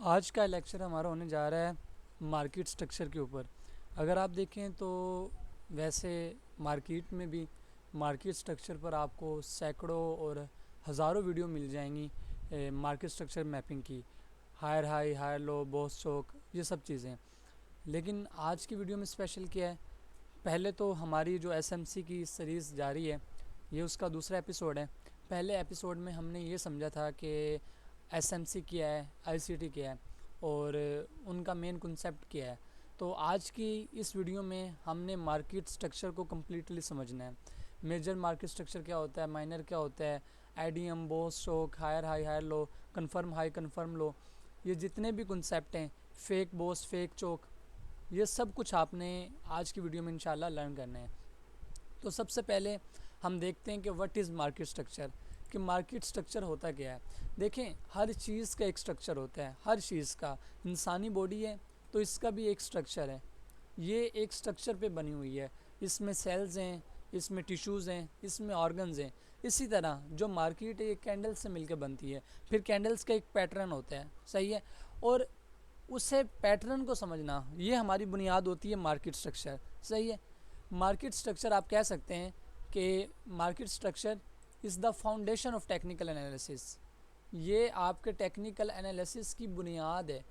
आज का लेक्चर हमारा होने जा रहा है मार्केट स्ट्रक्चर के ऊपर। अगर आप देखें तो वैसे मार्केट में भी मार्केट स्ट्रक्चर पर आपको सैकड़ों और हज़ारों वीडियो मिल जाएंगी मार्केट स्ट्रक्चर मैपिंग की, higher high, higher low, BOS CHoCH, ये सब चीज़ें। लेकिन आज की वीडियो में स्पेशल क्या है, पहले तो हमारी जो एसएमसी की सीरीज़ जारी है, ये उसका दूसरा एपिसोड है। पहले एपिसोड में हमने ये समझा था कि एसएमसी क्या है, आईसीटी क्या है और उनका मेन कॉन्सेप्ट क्या है। तो आज की इस वीडियो में हमने मार्केट स्ट्रक्चर को कम्प्लीटली समझना है। मेजर मार्केट स्ट्रक्चर क्या होता है, माइनर क्या होता है, ADM, BOS stock, higher high, higher low, confirm high, confirm low, ये जितने भी कॉन्सेप्ट हैं, फेक बॉस, फेक चौक, ये सब कुछ आपने आज की वीडियो में इंशाल्लाह लर्न करना है। तो सबसे पहले हम देखते हैं कि व्हाट इज़ मार्केट स्ट्रक्चर, कि मार्केट स्ट्रक्चर होता क्या है। देखें, हर चीज़ का एक स्ट्रक्चर होता है, हर चीज़ का। इंसानी बॉडी है तो इसका भी एक स्ट्रक्चर है, ये एक स्ट्रक्चर पे बनी हुई है। इसमें सेल्स हैं, इसमें टिश्यूज़ हैं, इसमें ऑर्गन्स हैं। इसी तरह जो मार्केट है ये कैंडल से मिलकर बनती है। फिर कैंडल्स का एक पैटर्न होता है, सही है, और उसे पैटर्न को समझना ये हमारी बुनियाद होती है मार्केट स्ट्रक्चर, सही है। मार्केट स्ट्रक्चर आप कह सकते हैं कि market structure is the foundation of technical analysis. ये आपके टेक्निकल एनालिसिस की बुनियाद है।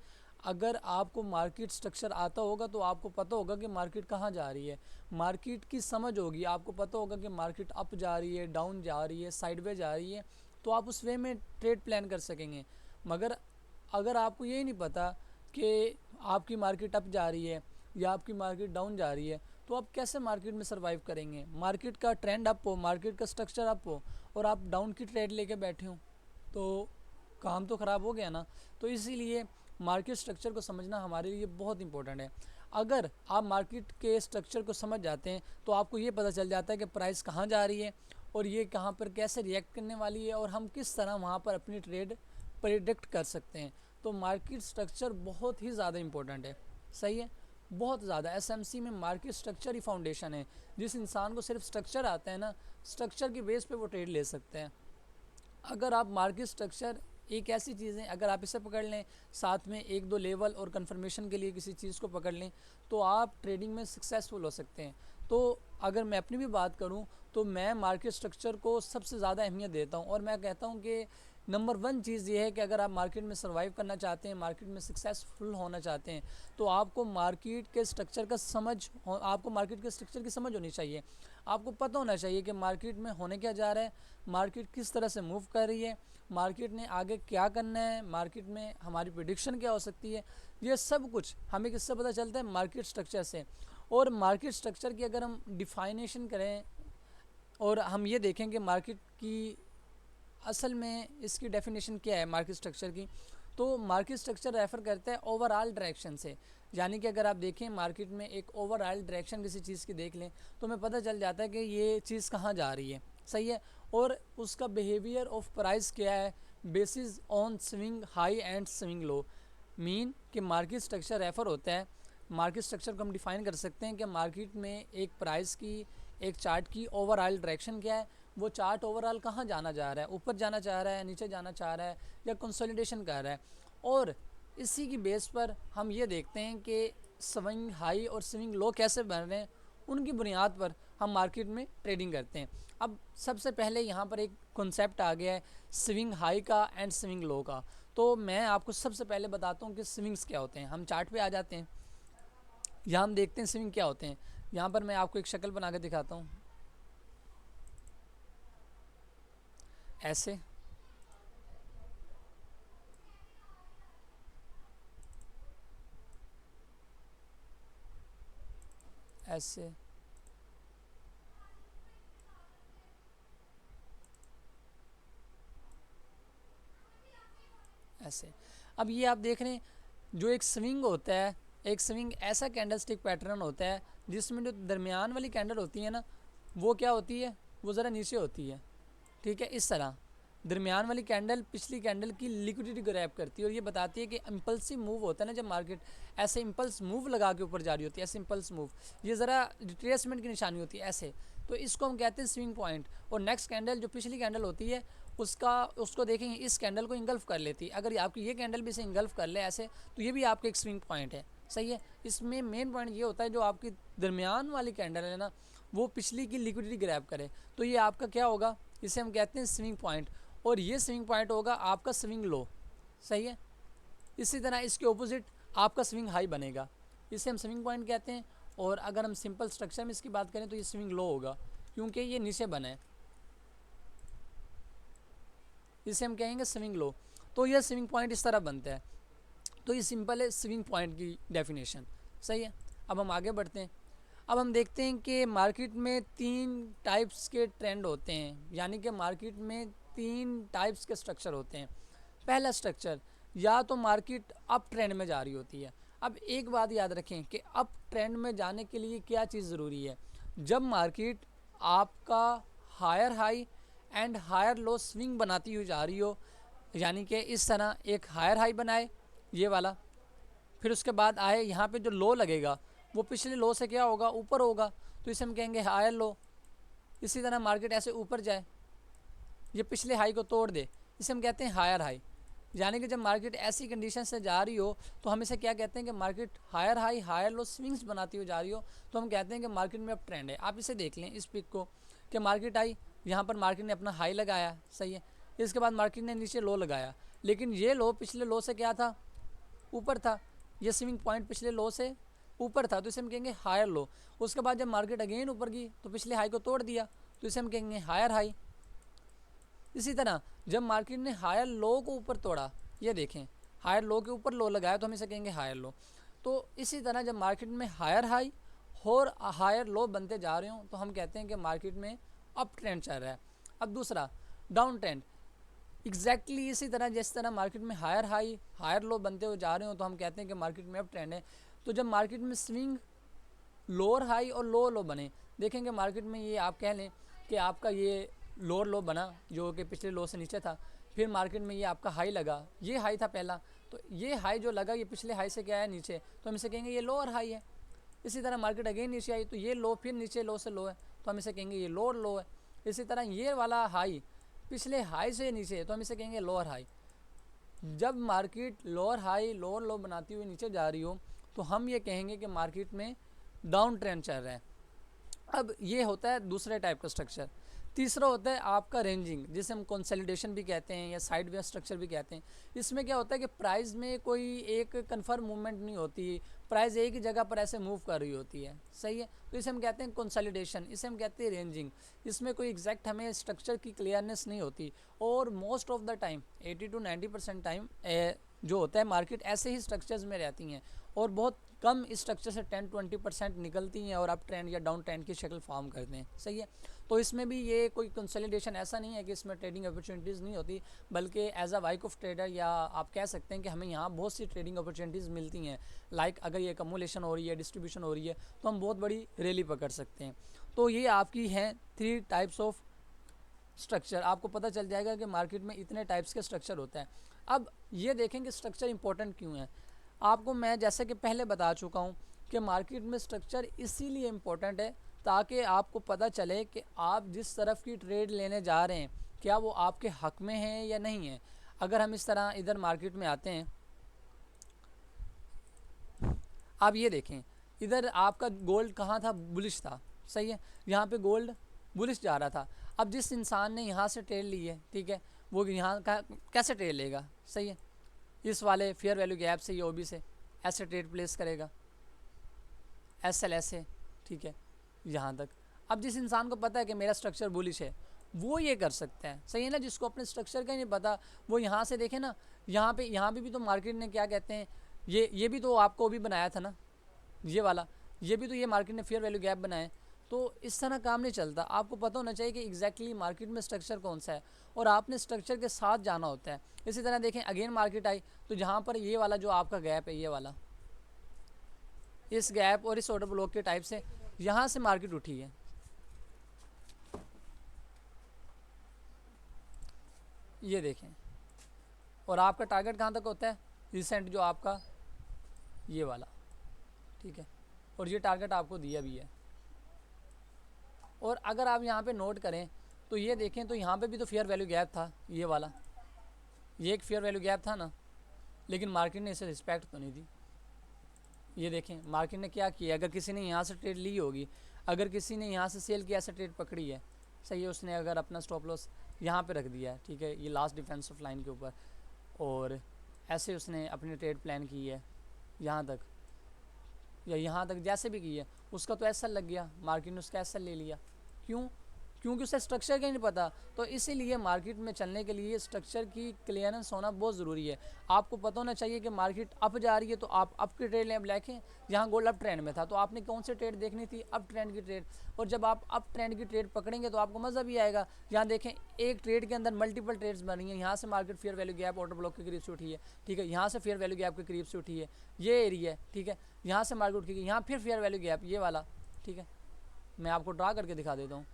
अगर आपको मार्केट स्ट्रक्चर आता होगा तो आपको पता होगा कि मार्केट कहाँ जा रही है, मार्केट की समझ होगी, आपको पता होगा कि मार्केट अप जा रही है, डाउन जा रही है, साइडवेज जा रही है, तो आप उस वे में ट्रेड प्लान कर सकेंगे। मगर अगर आपको यही नहीं पता कि आपकी मार्केट अप जा रही है या आपकी मार्केट डाउन जा रही है, तो आप कैसे मार्केट में सर्वाइव करेंगे। मार्केट का ट्रेंड अप हो, मार्केट का स्ट्रक्चर अप हो और आप डाउन की ट्रेड लेके बैठे हो, तो काम तो ख़राब हो गया ना। तो इसीलिए मार्केट स्ट्रक्चर को समझना हमारे लिए बहुत इंपॉर्टेंट है। अगर आप मार्केट के स्ट्रक्चर को समझ जाते हैं तो आपको ये पता चल जाता है कि प्राइस कहाँ जा रही है और ये कहाँ पर कैसे रिएक्ट करने वाली है और हम किस तरह वहाँ पर अपनी ट्रेड प्रेडिक्ट कर सकते हैं। तो मार्केट स्ट्रक्चर बहुत ही ज़्यादा इंपॉर्टेंट है, सही है, बहुत ज़्यादा। एसएमसी में मार्केट स्ट्रक्चर ही फाउंडेशन है। जिस इंसान को सिर्फ स्ट्रक्चर आता है ना, स्ट्रक्चर की बेस पे वो ट्रेड ले सकते हैं। अगर आप मार्केट स्ट्रक्चर एक ऐसी चीज़ है, अगर आप इसे पकड़ लें, साथ में एक दो लेवल और कंफर्मेशन के लिए किसी चीज़ को पकड़ लें, तो आप ट्रेडिंग में सक्सेसफुल हो सकते हैं। तो अगर मैं अपनी भी बात करूं तो मैं मार्केट स्ट्रक्चर को सबसे ज़्यादा अहमियत देता हूं और मैं कहता हूं कि नंबर वन चीज़ ये है कि अगर आप मार्केट में सर्वाइव करना चाहते हैं, मार्केट में सक्सेसफुल होना चाहते हैं, तो आपको मार्केट के स्ट्रक्चर का आपको मार्केट के स्ट्रक्चर की समझ होनी चाहिए। आपको पता होना चाहिए कि मार्केट में होने क्या जा रहा है, मार्केट किस तरह से मूव कर रही है, मार्केट ने आगे क्या करना है, मार्केट में हमारी प्रेडिक्शन क्या हो सकती है। ये सब कुछ हमें किससे पता चलता है, मार्केट स्ट्रक्चर से। और मार्केट स्ट्रक्चर की अगर हम डिफाइनेशन करें और हम ये देखें कि मार्केट की असल में इसकी डेफिनेशन क्या है मार्केट स्ट्रक्चर की, तो मार्केट स्ट्रक्चर रेफ़र करता है ओवरऑल डायरेक्शन से। यानी कि अगर आप देखें मार्केट में एक ओवरऑल डायरेक्शन किसी चीज़ की देख लें तो हमें पता चल जाता है कि ये चीज़ कहाँ जा रही है, सही है। और उसका बिहेवियर ऑफ प्राइस क्या है, basis on swing high and swing low. Mean कि मार्केट स्ट्रक्चर रेफ़र होता है, मार्केट स्ट्रक्चर को हम डिफ़ाइन कर सकते हैं कि मार्केट में एक प्राइस की, एक चार्ट की ओवरऑल डायरेक्शन क्या है, वो चार्ट ओवरऑल कहाँ जाना चाह रहा है, ऊपर जाना चाह रहा है, नीचे जाना चाह रहा है, या कंसोलिडेशन कर रहा है। और इसी की बेस पर हम ये देखते हैं कि स्विंग हाई और स्विंग लो कैसे बन रहे हैं, उनकी बुनियाद पर हम मार्केट में ट्रेडिंग करते हैं। अब सबसे पहले यहाँ पर एक कॉन्सेप्ट आ गया है स्विंग हाई का एंड स्विंग लो का। तो मैं आपको सबसे पहले बताता हूँ कि स्विंग्स क्या होते हैं। हम चार्ट पे आ जाते हैं, यहाँ हम देखते हैं स्विंग क्या होते हैं। यहाँ पर मैं आपको एक शक्ल बना के दिखाता हूँ, ऐसे, ऐसे, ऐसे। अब ये आप देख रहे हैं, जो एक स्विंग होता है, एक स्विंग ऐसा कैंडलस्टिक पैटर्न होता है जिसमें जो दरमियान वाली कैंडल होती है ना, वो क्या होती है, वो ज़रा नीचे होती है, ठीक है। इस तरह दरमियान वाली कैंडल पिछली कैंडल की लिक्विडिटी ग्रैब करती है और ये बताती है कि इम्पल्सिव मूव होता है ना, जब मार्केट ऐसे इम्पल्स मूव लगा के ऊपर जा रही होती है, ऐसे इम्पल्स मूव, ये ज़रा रिट्रेसमेंट की निशानी होती है ऐसे, तो इसको हम कहते हैं स्विंग पॉइंट। और नेक्स्ट कैंडल जो पिछली कैंडल होती है उसको देखेंगे इस कैंडल को इंगल्फ कर लेती है। अगर आपकी ये कैंडल भी इसे इंगल्फ कर ले ऐसे, तो ये भी आपका एक स्विंग पॉइंट है, सही है। इसमें मेन पॉइंट ये होता है जो आपकी दरमियान वाली कैंडल है ना, वो पिछली की लिक्विडिटी ग्रैब करे, तो ये आपका क्या होगा, इसे हम कहते हैं स्विंग पॉइंट, और ये स्विंग पॉइंट होगा आपका स्विंग लो, सही है। इसी तरह इसके ऑपोजिट आपका स्विंग हाई बनेगा, इसे हम स्विंग पॉइंट कहते हैं। और अगर हम सिंपल स्ट्रक्चर में इसकी बात करें तो ये स्विंग लो होगा, क्योंकि ये नीचे बना है, इसे हम कहेंगे स्विंग लो। तो ये स्विंग पॉइंट इस तरह बनता है। तो ये सिंपल है स्विंग पॉइंट की डेफिनेशन, सही है। अब हम आगे बढ़ते हैं। अब हम देखते हैं कि मार्केट में 3 टाइप्स के ट्रेंड होते हैं, यानी कि मार्केट में 3 टाइप्स के स्ट्रक्चर होते हैं। पहला स्ट्रक्चर, या तो मार्केट अप ट्रेंड में जा रही होती है। अब एक बात याद रखें कि अप ट्रेंड में जाने के लिए क्या चीज़ ज़रूरी है। जब मार्केट आपका higher high and higher low swing बनाती हुई जा रही हो, यानी कि इस तरह एक हायर हाई बनाए ये वाला, फिर उसके बाद आए यहाँ पे जो लो लगेगा वो पिछले लो से क्या होगा, ऊपर होगा, तो इसे हम कहेंगे हायर लो। इसी तरह मार्केट ऐसे ऊपर जाए, ये पिछले हाई को तोड़ दे, इसे हम कहते हैं हायर हाई। यानी कि जब मार्केट ऐसी कंडीशन से जा रही हो तो हम इसे क्या कहते हैं कि market higher high higher low swings बनाती हुई जा रही हो, तो हम कहते हैं कि मार्केट में अब ट्रेंड है। आप इसे देख लें इस पिक को, कि मार्केट आई, यहाँ पर मार्केट ने अपना हाई लगाया, सही है। इसके बाद मार्केट ने नीचे लो लगाया, लेकिन ये लो पिछले लो से क्या था, ऊपर था। ये स्विंग पॉइंट पिछले लो से ऊपर था, तो इसे हम कहेंगे हायर लो। उसके बाद जब मार्केट अगेन ऊपर गई तो पिछले हाई को तोड़ दिया, तो इसे हम कहेंगे हायर हाई। इसी तरह जब मार्केट ने हायर लो को ऊपर तोड़ा, ये देखें हायर लो के ऊपर लो लगाया, तो हम इसे कहेंगे हायर लो। तो इसी तरह जब मार्केट में हायर हाई और हायर लो बनते जा रहे हों, तो हम कहते हैं कि मार्केट में अप ट्रेंड चल रहा है। अब दूसरा डाउन ट्रेंड, एग्जैक्टली इसी तरह जिस तरह मार्केट में हायर हाई हायर लो बनते हुए जा रहे हो, तो हम कहते हैं कि मार्केट में अप ट्रेंड है। तो जब मार्केट में स्विंग लोअर हाई और लो लो बने, देखेंगे मार्केट में ये आप कह लें कि आपका ये लोअर लो बना जो कि पिछले लो से नीचे था, फिर मार्केट में ये आपका हाई लगा, ये हाई था पहला, तो ये हाई जो लगा ये पिछले हाई से क्या है, नीचे, तो हम इसे कहेंगे ये लोअर हाई है। इसी तरह मार्केट अगेन नीचे आई, तो ये लो फिर नीचे लो से लो है, तो हम इसे कहेंगे ये लोअर लो है। इसी तरह ये वाला हाई पिछले हाई से नीचे है, तो हम इसे कहेंगे लोअर हाई। जब मार्केट लोअर हाई लोअर लो बनाती हुई नीचे जा रही हो, तो हम ये कहेंगे कि मार्केट में डाउन ट्रेंड चल रहा है। अब ये होता है दूसरे टाइप का स्ट्रक्चर। तीसरा होता है आपका रेंजिंग, जिसे हम कंसोलिडेशन भी कहते हैं या साइड वे स्ट्रक्चर भी कहते हैं। इसमें क्या होता है कि प्राइस में कोई एक कन्फर्म मूवमेंट नहीं होती, प्राइस एक ही जगह पर ऐसे मूव कर रही होती है, सही है। तो इसे हम कहते हैं कंसोलिडेशन, इसे हम कहते हैं रेंजिंग। इसमें कोई एग्जैक्ट हमें स्ट्रक्चर की क्लियरनेस नहीं होती, और most of the time 80 to 90% time जो होता है मार्केट ऐसे ही स्ट्रक्चर्स में रहती हैं, और बहुत कम इस स्ट्रक्चर से 10-20% निकलती हैं और अप ट्रेंड या डाउन ट्रेंड की शक्ल फॉर्म करते हैं, सही है। तो इसमें भी ये कोई कंसोलिडेशन ऐसा नहीं है कि इसमें ट्रेडिंग अपॉर्चुनिटीज़ नहीं होती, बल्कि एज अ वाइक ऑफ ट्रेडर या आप कह सकते हैं कि हमें यहाँ बहुत सी ट्रेडिंग अपॉर्चुनिटीज़ मिलती हैं। लाइक अगर ये कम्युलेशन हो रही है, डिस्ट्रीब्यूशन हो रही है, तो हम बहुत बड़ी रैली पकड़ सकते हैं। तो ये आपकी हैं 3 टाइप्स ऑफ स्ट्रक्चर। आपको पता चल जाएगा कि मार्केट में इतने टाइप्स के स्ट्रक्चर होता है। अब ये देखें कि स्ट्रक्चर इंपॉर्टेंट क्यों है। आपको मैं जैसे कि पहले बता चुका हूँ कि मार्केट में स्ट्रक्चर इसीलिए इम्पोर्टेंट है ताकि आपको पता चले कि आप जिस तरफ की ट्रेड लेने जा रहे हैं क्या वो आपके हक में है या नहीं है। अगर हम इस तरह इधर मार्केट में आते हैं, आप ये देखें इधर आपका गोल्ड कहाँ था, बुलिश था, सही है। यहाँ पे गोल्ड बुलिश जा रहा था। अब जिस इंसान ने यहाँ से ट्रेड ली है, ठीक है, वो यहाँ का कैसे ट्रेड लेगा, सही है, इस वाले फेयर वैल्यू गैप से या ओबी से ऐसे ट्रेड प्लेस करेगा, एसएल ऐसे, ठीक है, यहाँ तक। अब जिस इंसान को पता है कि मेरा स्ट्रक्चर बुलिश है वो ये कर सकता है, सही है ना। जिसको अपने स्ट्रक्चर का ही नहीं पता वो यहाँ से देखे ना, यहाँ पे भी तो मार्केट ने क्या कहते हैं, ये भी तो आपको भी बनाया था ना, ये वाला, ये भी तो ये मार्केट ने फेयर वैल्यू गैप बनाए। तो इस तरह काम नहीं चलता। आपको पता होना चाहिए कि एग्जैक्टली मार्केट में स्ट्रक्चर कौन सा है और आपने स्ट्रक्चर के साथ जाना होता है। इसी तरह देखें अगेन मार्केट आई तो जहाँ पर ये वाला जो आपका गैप है, ये वाला, इस गैप और इस ऑर्डर ब्लॉक के टाइप से यहाँ से मार्केट उठी है, ये देखें। और आपका टारगेट कहाँ तक होता है, रिसेंट जो आपका ये वाला, ठीक है, और ये टारगेट आपको दिया भी है। और अगर आप यहाँ पे नोट करें तो ये देखें तो यहाँ पे भी तो फेयर वैल्यू गैप था, ये वाला, ये एक फेयर वैल्यू गैप था ना, लेकिन मार्केट ने इसे रिस्पेक्ट तो नहीं दी। ये देखें मार्केट ने क्या किया, अगर किसी ने यहाँ से ट्रेड ली होगी, अगर किसी ने यहाँ से सेल किया, ऐसा ट्रेड पकड़ी है, सही है, उसने अगर अपना स्टॉप लॉस यहाँ पे रख दिया है, ठीक है, ये लास्ट डिफेंसिव लाइन के ऊपर, और ऐसे उसने अपनी ट्रेड प्लान की है यहाँ तक या यहाँ तक, जैसे भी की है, उसका तो ऐसा लग गया, मार्केट ने उसका ऐसा ले लिया। क्यों? क्योंकि उसे स्ट्रक्चर का ही नहीं पता। तो इसीलिए मार्केट में चलने के लिए स्ट्रक्चर की क्लियरेंस होना बहुत ज़रूरी है। आपको पता होना चाहिए कि मार्केट अप जा रही है तो आप अप की ट्रेड लें। अब देखें यहाँ गोल्ड अप ट्रेंड में था, तो आपने कौन सी ट्रेड देखनी थी? अप ट्रेंड की ट्रेड। और जब आप अप ट्रेंड की ट्रेड पकड़ेंगे तो आपको मज़ा भी आएगा। यहाँ देखें एक ट्रेड के अंदर मल्टीपल ट्रेड्स बन रही हैं। यहाँ से market fair value gap order block के करीब से उठी है, ठीक है, यहाँ से फेयर वैल्यू गैप के करीब से उठी है, ये एरिया है, ठीक है, यहाँ से मार्केट उठी, यहाँ फिर फेयर वैल्यू गैप, ये वाला, ठीक है, मैं आपको ड्रा करके दिखा देता हूँ।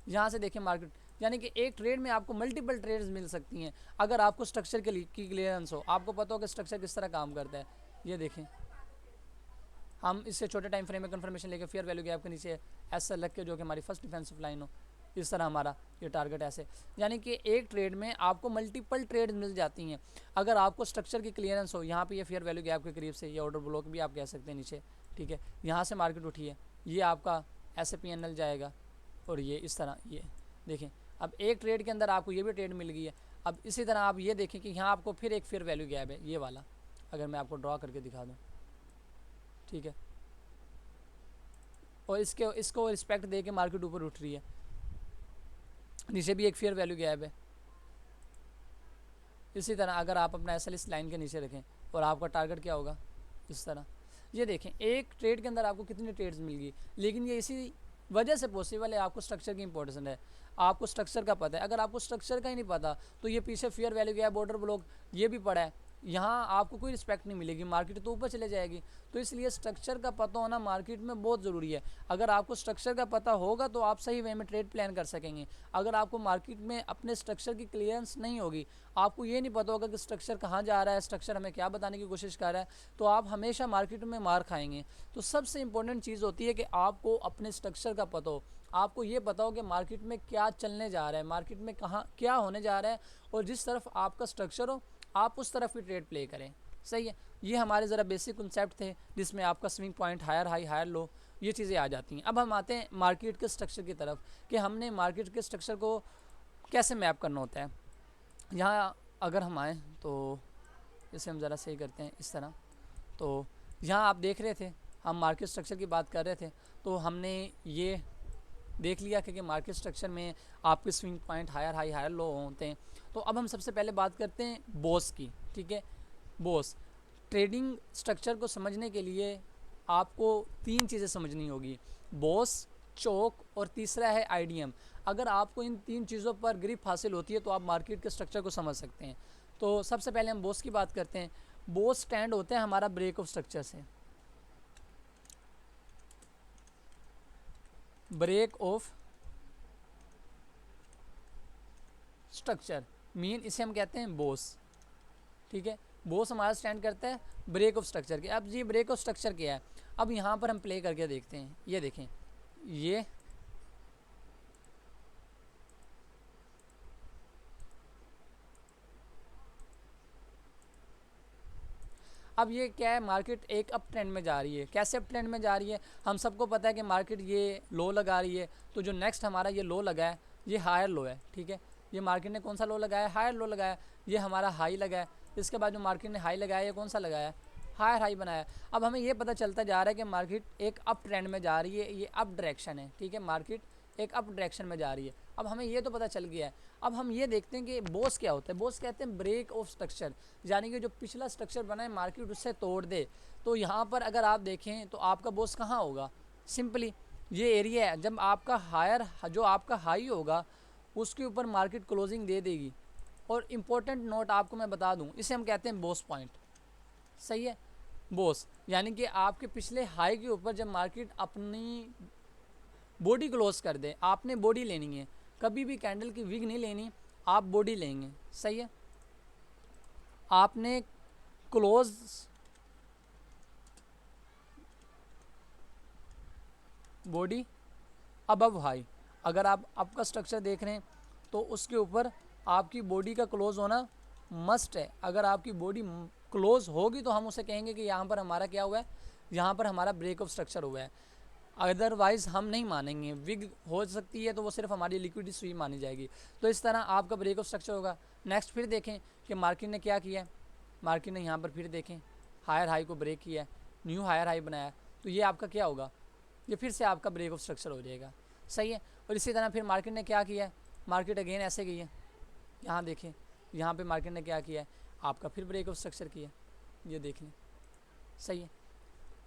यहाँ से देखें मार्केट, यानी कि एक ट्रेड में आपको मल्टीपल ट्रेड्स मिल सकती हैं अगर आपको स्ट्रक्चर के लिए की क्लियरेंस हो, आपको पता हो कि स्ट्रक्चर किस तरह काम करता है। ये देखें हम इससे छोटे टाइम फ्रेम में कंफर्मेशन लेके फेयर वैल्यू गैप के नीचे ऐसा लग के, जो कि हमारी फर्स्ट डिफेंसिव लाइन हो, इस तरह हमारा ये टारगेट ऐसे, यानी कि एक ट्रेड में आपको मल्टीपल ट्रेड मिल जाती हैं अगर आपको स्ट्रक्चर की क्लियरेंस हो। यहाँ पे ये फेयर वैल्यू गैप के करीब से ये ऑर्डर ब्लॉक भी आप कह सकते हैं नीचे, ठीक है, यहाँ से मार्केट उठी है, ये आपका ऐसे PNL जाएगा, और ये इस तरह, ये देखें अब एक ट्रेड के अंदर आपको ये भी ट्रेड मिल गई है। अब इसी तरह आप ये देखें कि यहाँ आपको फिर एक फेयर वैल्यू गैप है, ये वाला, अगर मैं आपको ड्रॉ करके दिखा दूँ, ठीक है, और इसको रिस्पेक्ट दे के मार्केट ऊपर उठ रही है, नीचे भी एक फेयर वैल्यू गैप है। इसी तरह अगर आप अपना SL इस लाइन के नीचे रखें और आपका टारगेट क्या होगा, इस तरह, ये देखें एक ट्रेड के अंदर आपको कितनी ट्रेड्स मिल गई, लेकिन ये इसी वजह से पॉसिबल है, आपको स्ट्रक्चर की इंपॉर्टेंस है, आपको स्ट्रक्चर का पता है। अगर आपको स्ट्रक्चर का ही नहीं पता तो ये पीछे fair value gap order block ये भी पड़ा है, यहाँ आपको कोई रिस्पेक्ट नहीं मिलेगी, मार्केट तो ऊपर चले जाएगी। तो इसलिए स्ट्रक्चर का पता होना मार्केट में बहुत ज़रूरी है। अगर आपको स्ट्रक्चर का पता होगा तो आप सही वे में ट्रेड प्लान कर सकेंगे। अगर आपको मार्केट में अपने स्ट्रक्चर की क्लियरेंस नहीं होगी, आपको ये नहीं पता होगा कि स्ट्रक्चर कहाँ जा रहा है, स्ट्रक्चर हमें क्या बताने की कोशिश कर रहा है, तो आप हमेशा मार्केट में मार खाएंगे। तो सबसे इंपॉर्टेंट चीज़ होती है कि आपको अपने स्ट्रक्चर का पता हो, आपको ये पता हो कि मार्केट में क्या चलने जा रहा है, मार्केट में कहाँ क्या होने जा रहा है, और जिस तरफ आपका स्ट्रक्चर हो आप उस तरफ की ट्रेड प्ले करें। सही है, ये हमारे ज़रा बेसिक कॉन्सेप्ट थे जिसमें आपका swing point, higher high, higher low, ये चीज़ें आ जाती हैं। अब हम आते हैं मार्केट के स्ट्रक्चर की तरफ कि हमने मार्केट के स्ट्रक्चर को कैसे मैप करना होता है। यहाँ अगर हम आएँ तो इसे हम ज़रा सही करते हैं इस तरह। तो यहाँ आप देख रहे थे हम मार्केट स्ट्रक्चर की बात कर रहे थे, तो हमने ये देख लिया कि मार्केट स्ट्रक्चर में आपके swing point higher high, higher low होते हैं। तो अब हम सबसे पहले बात करते हैं बॉस की, ठीक है। बॉस ट्रेडिंग स्ट्रक्चर को समझने के लिए आपको 3 चीज़ें समझनी होगी, बॉस, चौक और तीसरा है IDM। अगर आपको इन 3 चीज़ों पर ग्रिप हासिल होती है तो आप मार्केट के स्ट्रक्चर को समझ सकते हैं। तो सबसे पहले हम बॉस की बात करते हैं। बॉस स्टैंड होते हैं हमारा ब्रेक ऑफ स्ट्रक्चर से, ब्रेक ऑफ स्ट्रक्चर मीन इसे हम कहते हैं बॉस, ठीक है। बॉस हमारा स्टैंड करता है ब्रेक ऑफ स्ट्रक्चर के। अब ये ब्रेक ऑफ स्ट्रक्चर क्या है, अब यहाँ पर हम प्ले करके देखते हैं। ये देखें, ये अब ये क्या है, मार्केट एक अप ट्रेंड में जा रही है। कैसे अप ट्रेंड में जा रही है, हम सबको पता है कि मार्केट ये लो लगा रही है, तो जो नेक्स्ट हमारा ये लो लगा है ये हायर लो है, ठीक है। ये मार्केट ने कौन सा लो लगाया, हायर लो लगाया, ये हमारा हाई लगा है। इसके बाद जो मार्केट ने हाई लगाया ये कौन सा लगाया, हायर हाई बनाया। अब हमें ये पता चलता जा रहा है कि मार्केट एक अप ट्रेंड में जा रही है, ये अप डायरेक्शन है, ठीक है, मार्केट एक अप डायरेक्शन में जा रही है। अब हमें ये तो पता चल गया है। अब हम ये देखते हैं कि बॉस क्या होता है। बॉस कहते हैं ब्रेक ऑफ स्ट्रक्चर, यानी कि जो पिछला स्ट्रक्चर बना है मार्केट उससे तोड़ दे। तो यहाँ पर अगर आप देखें तो आपका बॉस कहाँ होगा, सिंपली ये एरिया है। जब आपका हायर, जो आपका हाई होगा उसके ऊपर मार्केट क्लोजिंग दे देगी। और इम्पोर्टेंट नोट आपको मैं बता दूँ, इसे हम कहते हैं बॉस पॉइंट, सही है। बॉस यानी कि आपके पिछले हाई के ऊपर जब मार्केट अपनी बॉडी क्लोज कर दे, आपने बॉडी लेनी है, कभी भी कैंडल की विग नहीं लेनी, आप बॉडी लेंगे, सही है। आपने क्लोज बॉडी अबव हाई। अगर आप आपका स्ट्रक्चर देख रहे हैं तो उसके ऊपर आपकी बॉडी का क्लोज होना मस्ट है। अगर आपकी बॉडी क्लोज होगी तो हम उसे कहेंगे कि यहाँ पर हमारा क्या हुआ है, यहाँ पर हमारा ब्रेक ऑफ स्ट्रक्चर हुआ है। अदरवाइज़ हम नहीं मानेंगे। विग हो सकती है तो वो सिर्फ हमारी लिक्विड स्वीप मानी जाएगी। तो इस तरह आपका ब्रेक ऑफ स्ट्रक्चर होगा। नेक्स्ट फिर देखें कि मार्केट ने क्या किया है। मार्केट ने यहाँ पर फिर देखें हायर हाई को ब्रेक किया है, न्यू हायर हाई बनाया, तो ये आपका क्या होगा, ये फिर से आपका ब्रेक ऑफ स्ट्रक्चर हो जाएगा। सही है। और इसी तरह फिर मार्केट ने क्या किया है, मार्केट अगेन ऐसे गई है, यहाँ देखें, यहाँ पे मार्केट ने क्या किया है, आपका फिर ब्रेक ऑफ स्ट्रक्चर किया, ये देख लें। सही है।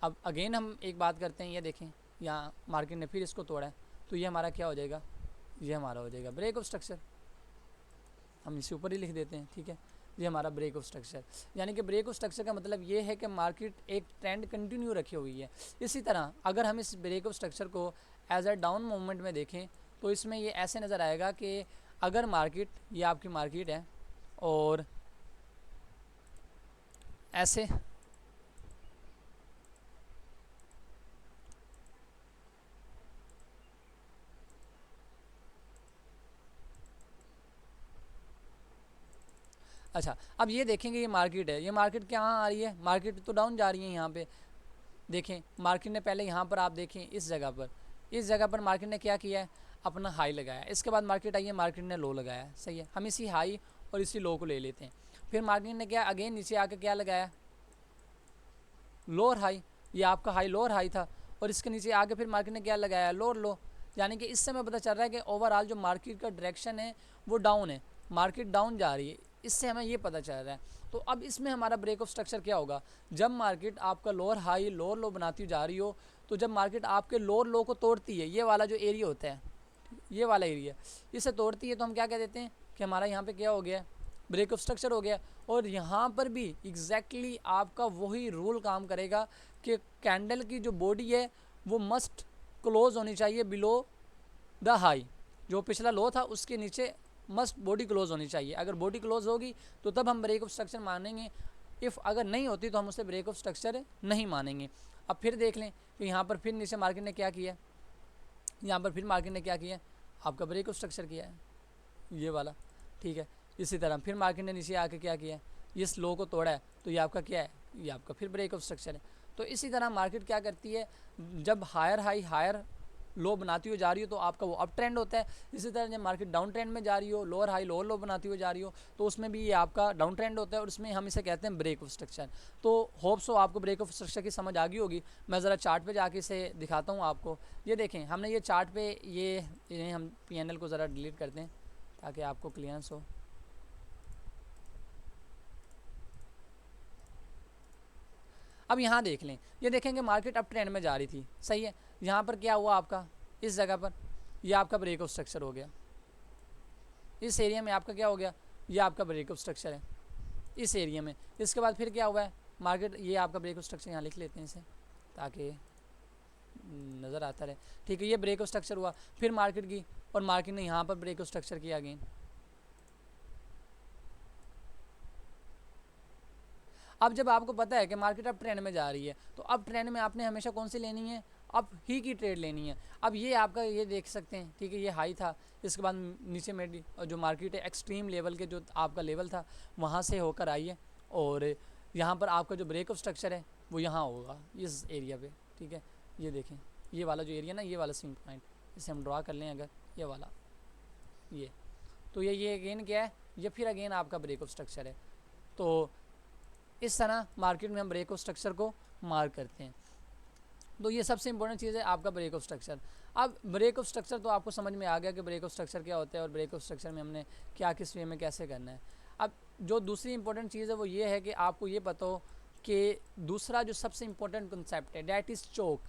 अब अगेन हम एक बात करते हैं, ये देखें यहाँ मार्केट ने फिर इसको तोड़ा है, तो ये हमारा क्या हो जाएगा, ये हमारा हो जाएगा ब्रेक ऑफ स्ट्रक्चर। हम इसे ऊपर ही लिख देते हैं, ठीक है, ये हमारा ब्रेक ऑफ स्ट्रक्चर। यानी कि ब्रेक ऑफ स्ट्रक्चर का मतलब ये है कि मार्केट एक ट्रेंड कंटिन्यू रखी हुई है। इसी तरह अगर हम इस ब्रेक ऑफ स्ट्रक्चर को एज अ डाउन मूवमेंट में देखें तो इसमें ये ऐसे नज़र आएगा कि अगर मार्केट, ये आपकी मार्केट है और ऐसे अच्छा, अब ये देखेंगे ये मार्केट है, ये मार्केट कहाँ आ रही है, मार्केट तो डाउन जा रही है। यहाँ पे देखें मार्केट ने पहले यहाँ पर आप देखें इस जगह पर मार्केट ने क्या किया है, अपना हाई लगाया। इसके बाद मार्केट आई है, मार्केट ने लो लगाया। सही है। हम इसी हाई और इसी लो को ले लेते हैं। फिर मार्केट ने क्या अगेन नीचे आके क्या लगाया, लोअर हाई। ये आपका हाई लोअर हाई था और इसके नीचे आके फिर मार्केट ने क्या लगाया, लोअर लो। यानी कि इससे हमें पता चल रहा है कि ओवरऑल जो मार्केट का डायरेक्शन है वो डाउन है, मार्केट डाउन जा रही है। इससे हमें ये पता चल रहा है। तो अब इसमें हमारा ब्रेक ऑफ स्ट्रक्चर क्या होगा, जब मार्केट आपका लोअर हाई लोअर लो बनाती जा रही हो, तो जब मार्केट आपके लोअर लो को तोड़ती है, ये वाला जो एरिया होता है, ये वाला एरिया, इसे तोड़ती है, तो हम क्या कह देते हैं कि हमारा यहाँ पे क्या हो गया, ब्रेक ऑफ स्ट्रक्चर हो गया। और यहाँ पर भी एग्जैक्टली आपका वही रूल काम करेगा कि कैंडल की जो बॉडी है वो मस्ट क्लोज होनी चाहिए बिलो द हाई। जो पिछला लो था उसके नीचे मस्ट बॉडी क्लोज होनी चाहिए। अगर बॉडी क्लोज होगी तो तब हम ब्रेक ऑफ स्ट्रक्चर मानेंगे, इफ़ अगर नहीं होती तो हम उसे ब्रेक ऑफ स्ट्रक्चर नहीं मानेंगे। अब फिर देख लें कि यहाँ पर फिर नीचे मार्केट ने क्या किया, यहाँ पर फिर मार्केट ने क्या किया, आपका ब्रेक ऑफ स्ट्रक्चर किया है, ये वाला। ठीक है। इसी तरह फिर मार्केट ने नीचे आके क्या किया, इस लो को तोड़ा है, तो ये आपका क्या है, ये आपका फिर ब्रेक ऑफ स्ट्रक्चर है। तो इसी तरह मार्केट क्या करती है, जब हायर हाई हायर लो बनाती हुई जा रही हो तो आपका वो अप ट्रेंड होता है। इसी तरह जब मार्केट डाउन ट्रेंड में जा रही हो, लोअर हाई लोअर लो बनाती हुई जा रही हो, तो उसमें भी ये आपका डाउन ट्रेंड होता है और उसमें हम इसे कहते हैं ब्रेक ऑफ स्ट्रक्चर। तो होप सो आपको ब्रेक ऑफ स्ट्रक्चर की समझ आ गई होगी। मैं ज़रा चार्ट पे जाके इसे दिखाता हूँ आपको। ये देखें हमने ये चार्ट पे ये हम PNL को ज़रा डिलीट करते हैं ताकि आपको क्लियरेंस हो। अब यहाँ देख लें, ये देखेंगे मार्केट अप ट्रेंड में जा रही थी। सही है। यहाँ पर क्या हुआ आपका, इस जगह पर ये आपका ब्रेक ऑफ स्ट्रक्चर हो गया। इस एरिया में आपका क्या हो गया, ये आपका ब्रेक ऑफ स्ट्रक्चर है इस एरिया में। इसके बाद फिर क्या हुआ है, मार्केट, ये आपका ब्रेक ऑफ स्ट्रक्चर यहाँ लिख लेते हैं इसे ताकि नज़र आता रहे। ठीक है। ये ब्रेक ऑफ स्ट्रक्चर हुआ, फिर मार्केट की, और मार्केट ने यहाँ पर ब्रेक ऑफ स्ट्रक्चर किया अगेन। अब जब आपको पता है कि मार्केट अब ट्रेंड में जा रही है, तो अब ट्रेंड में आपने हमेशा कौन सी लेनी है, अप ही की ट्रेड लेनी है। अब ये आपका ये देख सकते हैं, ठीक है, ये हाई था, इसके बाद नीचे में और जो मार्केट है एक्सट्रीम लेवल के जो आपका लेवल था वहाँ से होकर आई है, और यहाँ पर आपका जो ब्रेक ऑफ स्ट्रक्चर है वो यहाँ होगा इस एरिया पे। ठीक है। ये देखें, ये वाला जो एरिया ना, ये वाला स्विंग पॉइंट, इसे हम ड्रा कर लें अगर, ये वाला, ये तो ये अगेन क्या है, ये फिर अगेन आपका ब्रेक ऑफ स्ट्रक्चर है। तो इस तरह मार्केट में हम ब्रेक ऑफ स्ट्रक्चर को मार्क करते हैं। तो ये सबसे इंपॉर्टेंट चीज़ है आपका ब्रेक ऑफ स्ट्रक्चर। अब ब्रेक ऑफ स्ट्रक्चर तो आपको समझ में आ गया कि ब्रेक ऑफ स्ट्रक्चर क्या होता है और ब्रेक ऑफ स्ट्रक्चर में हमने क्या किस वे में कैसे करना है। अब जो दूसरी इंपॉर्टेंट चीज़ है वो ये है कि आपको ये पता हो कि दूसरा जो सबसे इम्पोर्टेंट कंसेप्ट है डैट इज़ चोक।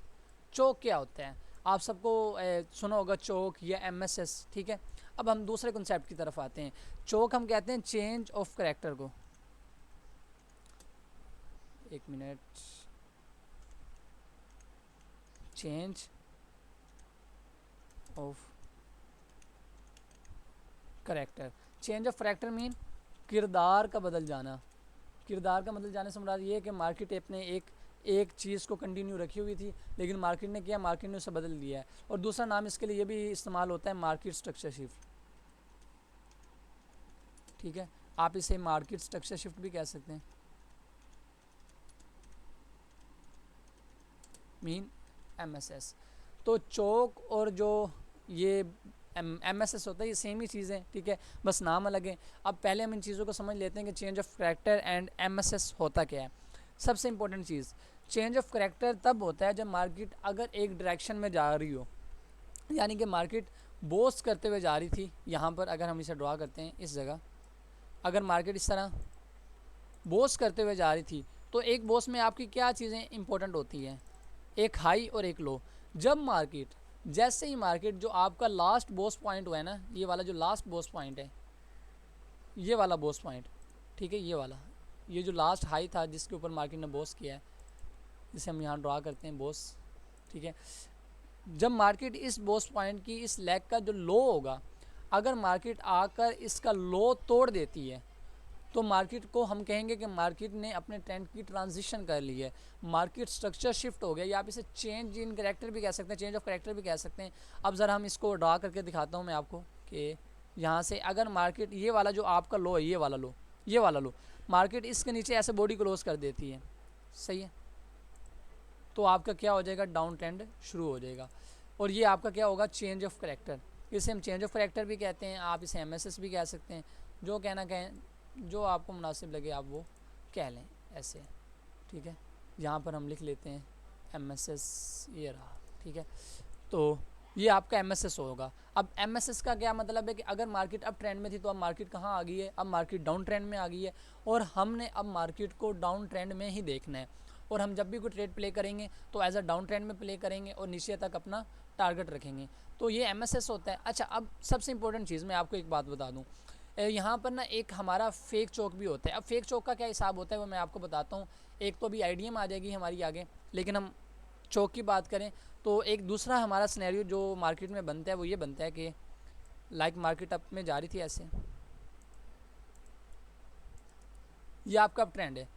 चोक क्या होता है, आप सबको सुना होगा चोक या MSS। ठीक है। अब हम दूसरे कंसेप्ट की तरफ आते हैं। चोक हम कहते हैं चेंज ऑफ कैरेक्टर को। एक minute, change of character. Change of character mean किरदार का बदल जाना। किरदार का बदल जाने से मुराद ये है कि मार्केट अपने एक एक चीज़ को कंटिन्यू रखी हुई थी, लेकिन मार्केट ने किया, मार्केट ने उसे बदल दिया है। और दूसरा नाम इसके लिए ये भी इस्तेमाल होता है, मार्केट स्ट्रक्चर शिफ्ट। ठीक है, आप इसे मार्केट स्ट्रक्चर शिफ्ट भी कह सकते हैं, मीन MSS। तो चौक और जो ये MSS होता है ये सेम ही चीज़ है, ठीक है, बस नाम अलग है। अब पहले हम इन चीज़ों को समझ लेते हैं कि change of character and MSS होता क्या है। सबसे important cheese, change of character तब होता है जब मार्केट अगर एक डायरेक्शन में जा रही हो, यानी कि मार्केट बोस करते हुए जा रही थी। यहाँ पर अगर हम इसे ड्रा करते हैं इस जगह, अगर मार्केट इस तरह बोस करते हुए जा रही थी, तो एक बोस में आपकी क्या चीज़ें इंपॉर्टेंट होती हैं, एक हाई और एक लो। जब मार्केट, जैसे ही मार्केट जो आपका लास्ट बोस पॉइंट हुआ है ना, ये वाला जो लास्ट बोस पॉइंट है, ये वाला बोस पॉइंट, ठीक है, ये वाला, ये जो लास्ट हाई था जिसके ऊपर मार्केट ने बोस किया है, जिसे हम यहाँ ड्रा करते हैं बोस, ठीक है। जब मार्केट इस बोस पॉइंट की इस लेग का जो लो होगा, अगर मार्केट आकर इसका लो तोड़ देती है, तो मार्केट को हम कहेंगे कि मार्केट ने अपने ट्रेंड की ट्रांजिशन कर ली है, मार्केट स्ट्रक्चर शिफ्ट हो गया, या आप इसे चेंज इन करैक्टर भी कह सकते हैं, चेंज ऑफ करैक्टर भी कह सकते हैं। अब ज़रा हम इसको ड्रा करके दिखाता हूँ मैं आपको कि यहाँ से अगर मार्केट ये वाला जो आपका लो है, ये वाला लो, ये वाला लो, मार्केट इसके नीचे ऐसे बॉडी क्लोज कर देती है, सही है, तो आपका क्या हो जाएगा, डाउन ट्रेंड शुरू हो जाएगा। और ये आपका क्या होगा, चेंज ऑफ करैक्टर। इसे हम चेंज ऑफ करैक्टर भी कहते हैं, आप इसे MSS भी कह सकते हैं, जो कहना कहें, जो आपको मुनासिब लगे आप वो कह लें ऐसे, ठीक है। यहाँ पर हम लिख लेते हैं MSS, ये रहा, ठीक है। तो ये आपका MSS होगा। अब MSS का क्या मतलब है कि अगर मार्केट अब ट्रेंड में थी, तो अब मार्केट कहाँ आ गई है, अब मार्केट डाउन ट्रेंड में आ गई है, और हमने अब मार्केट को डाउन ट्रेंड में ही देखना है। और हम जब भी कोई ट्रेड प्ले करेंगे तो एज अ डाउन ट्रेंड में प्ले करेंगे और नीचे तक अपना टारगेट रखेंगे, तो ये MSS होता है। अच्छा, अब सबसे इंपॉर्टेंट चीज़ मैं आपको एक बात बता दूँ, यहाँ पर ना एक हमारा फेक चौक भी होता है। अब फेक चौक का क्या हिसाब होता है वो मैं आपको बताता हूँ। एक तो अभी IDM आ जाएगी हमारी आगे, लेकिन हम चौक की बात करें तो एक दूसरा हमारा सिनेरियो जो मार्केट में बनता है वो ये बनता है कि लाइक मार्केट अप में जा रही थी ऐसे, ये आपका अब ट्रेंड है।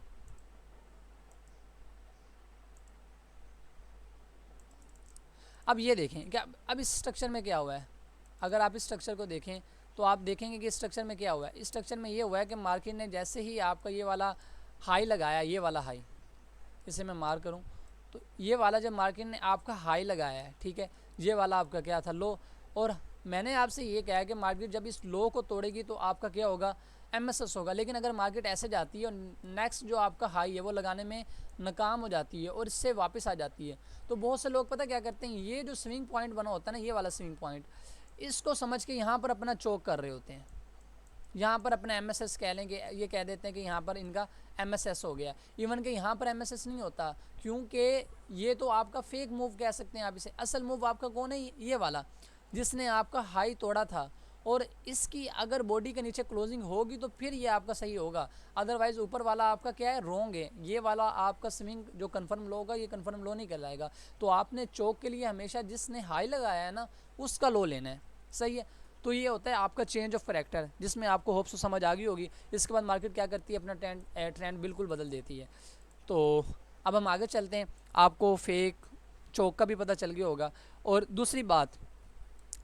अब ये देखें क्या, अब इस स्ट्रक्चर में क्या हुआ है, अगर आप इस स्ट्रक्चर को देखें तो आप देखेंगे कि इस स्ट्रक्चर में क्या हुआ है। इस स्ट्रक्चर में ये हुआ है कि मार्केट ने जैसे ही आपका ये वाला हाई लगाया, ये वाला हाई, इसे मैं मार करूं तो ये वाला जब मार्केट ने आपका हाई लगाया है, ठीक है, ये वाला आपका क्या था, लो। और मैंने आपसे ये कहा है कि मार्केट जब इस लो को तोड़ेगी तो आपका क्या होगा, MSS होगा। लेकिन अगर मार्केट ऐसे जाती है और नेक्स्ट जो आपका हाई है वो लगाने में नाकाम हो जाती है और इससे वापस आ जाती है, तो बहुत से लोग पता क्या करते हैं, ये जो स्विंग पॉइंट बना होता है ना, ये वाला स्विंग पॉइंट, इसको समझ के यहाँ पर अपना चोक कर रहे होते हैं, यहाँ पर अपना MSS कह लेंगे, ये कह देते हैं कि यहाँ पर इनका MSS हो गया। इवन कि यहाँ पर MSS नहीं होता, क्योंकि ये तो आपका फेक मूव कह सकते हैं आप इसे। असल मूव आपका कौन है, ये वाला जिसने आपका हाई तोड़ा था, और इसकी अगर बॉडी के नीचे क्लोजिंग होगी तो फिर ये आपका सही होगा, अदरवाइज ऊपर वाला आपका क्या है, रॉन्ग है। ये वाला आपका स्विंग जो कन्फर्म लो होगा, ये कन्फर्म लो नहीं कहलाएगा। तो आपने चौक के लिए हमेशा जिसने हाई लगाया है ना उसका लो लेना है, सही है। तो ये होता है आपका चेंज ऑफ करैक्टर, जिसमें आपको होप से समझ आ गई होगी। इसके बाद मार्केट क्या करती है, अपना ट्रेंड बिल्कुल बदल देती है। तो अब हम आगे चलते हैं, आपको फेक चौक का भी पता चल गया होगा। और दूसरी बात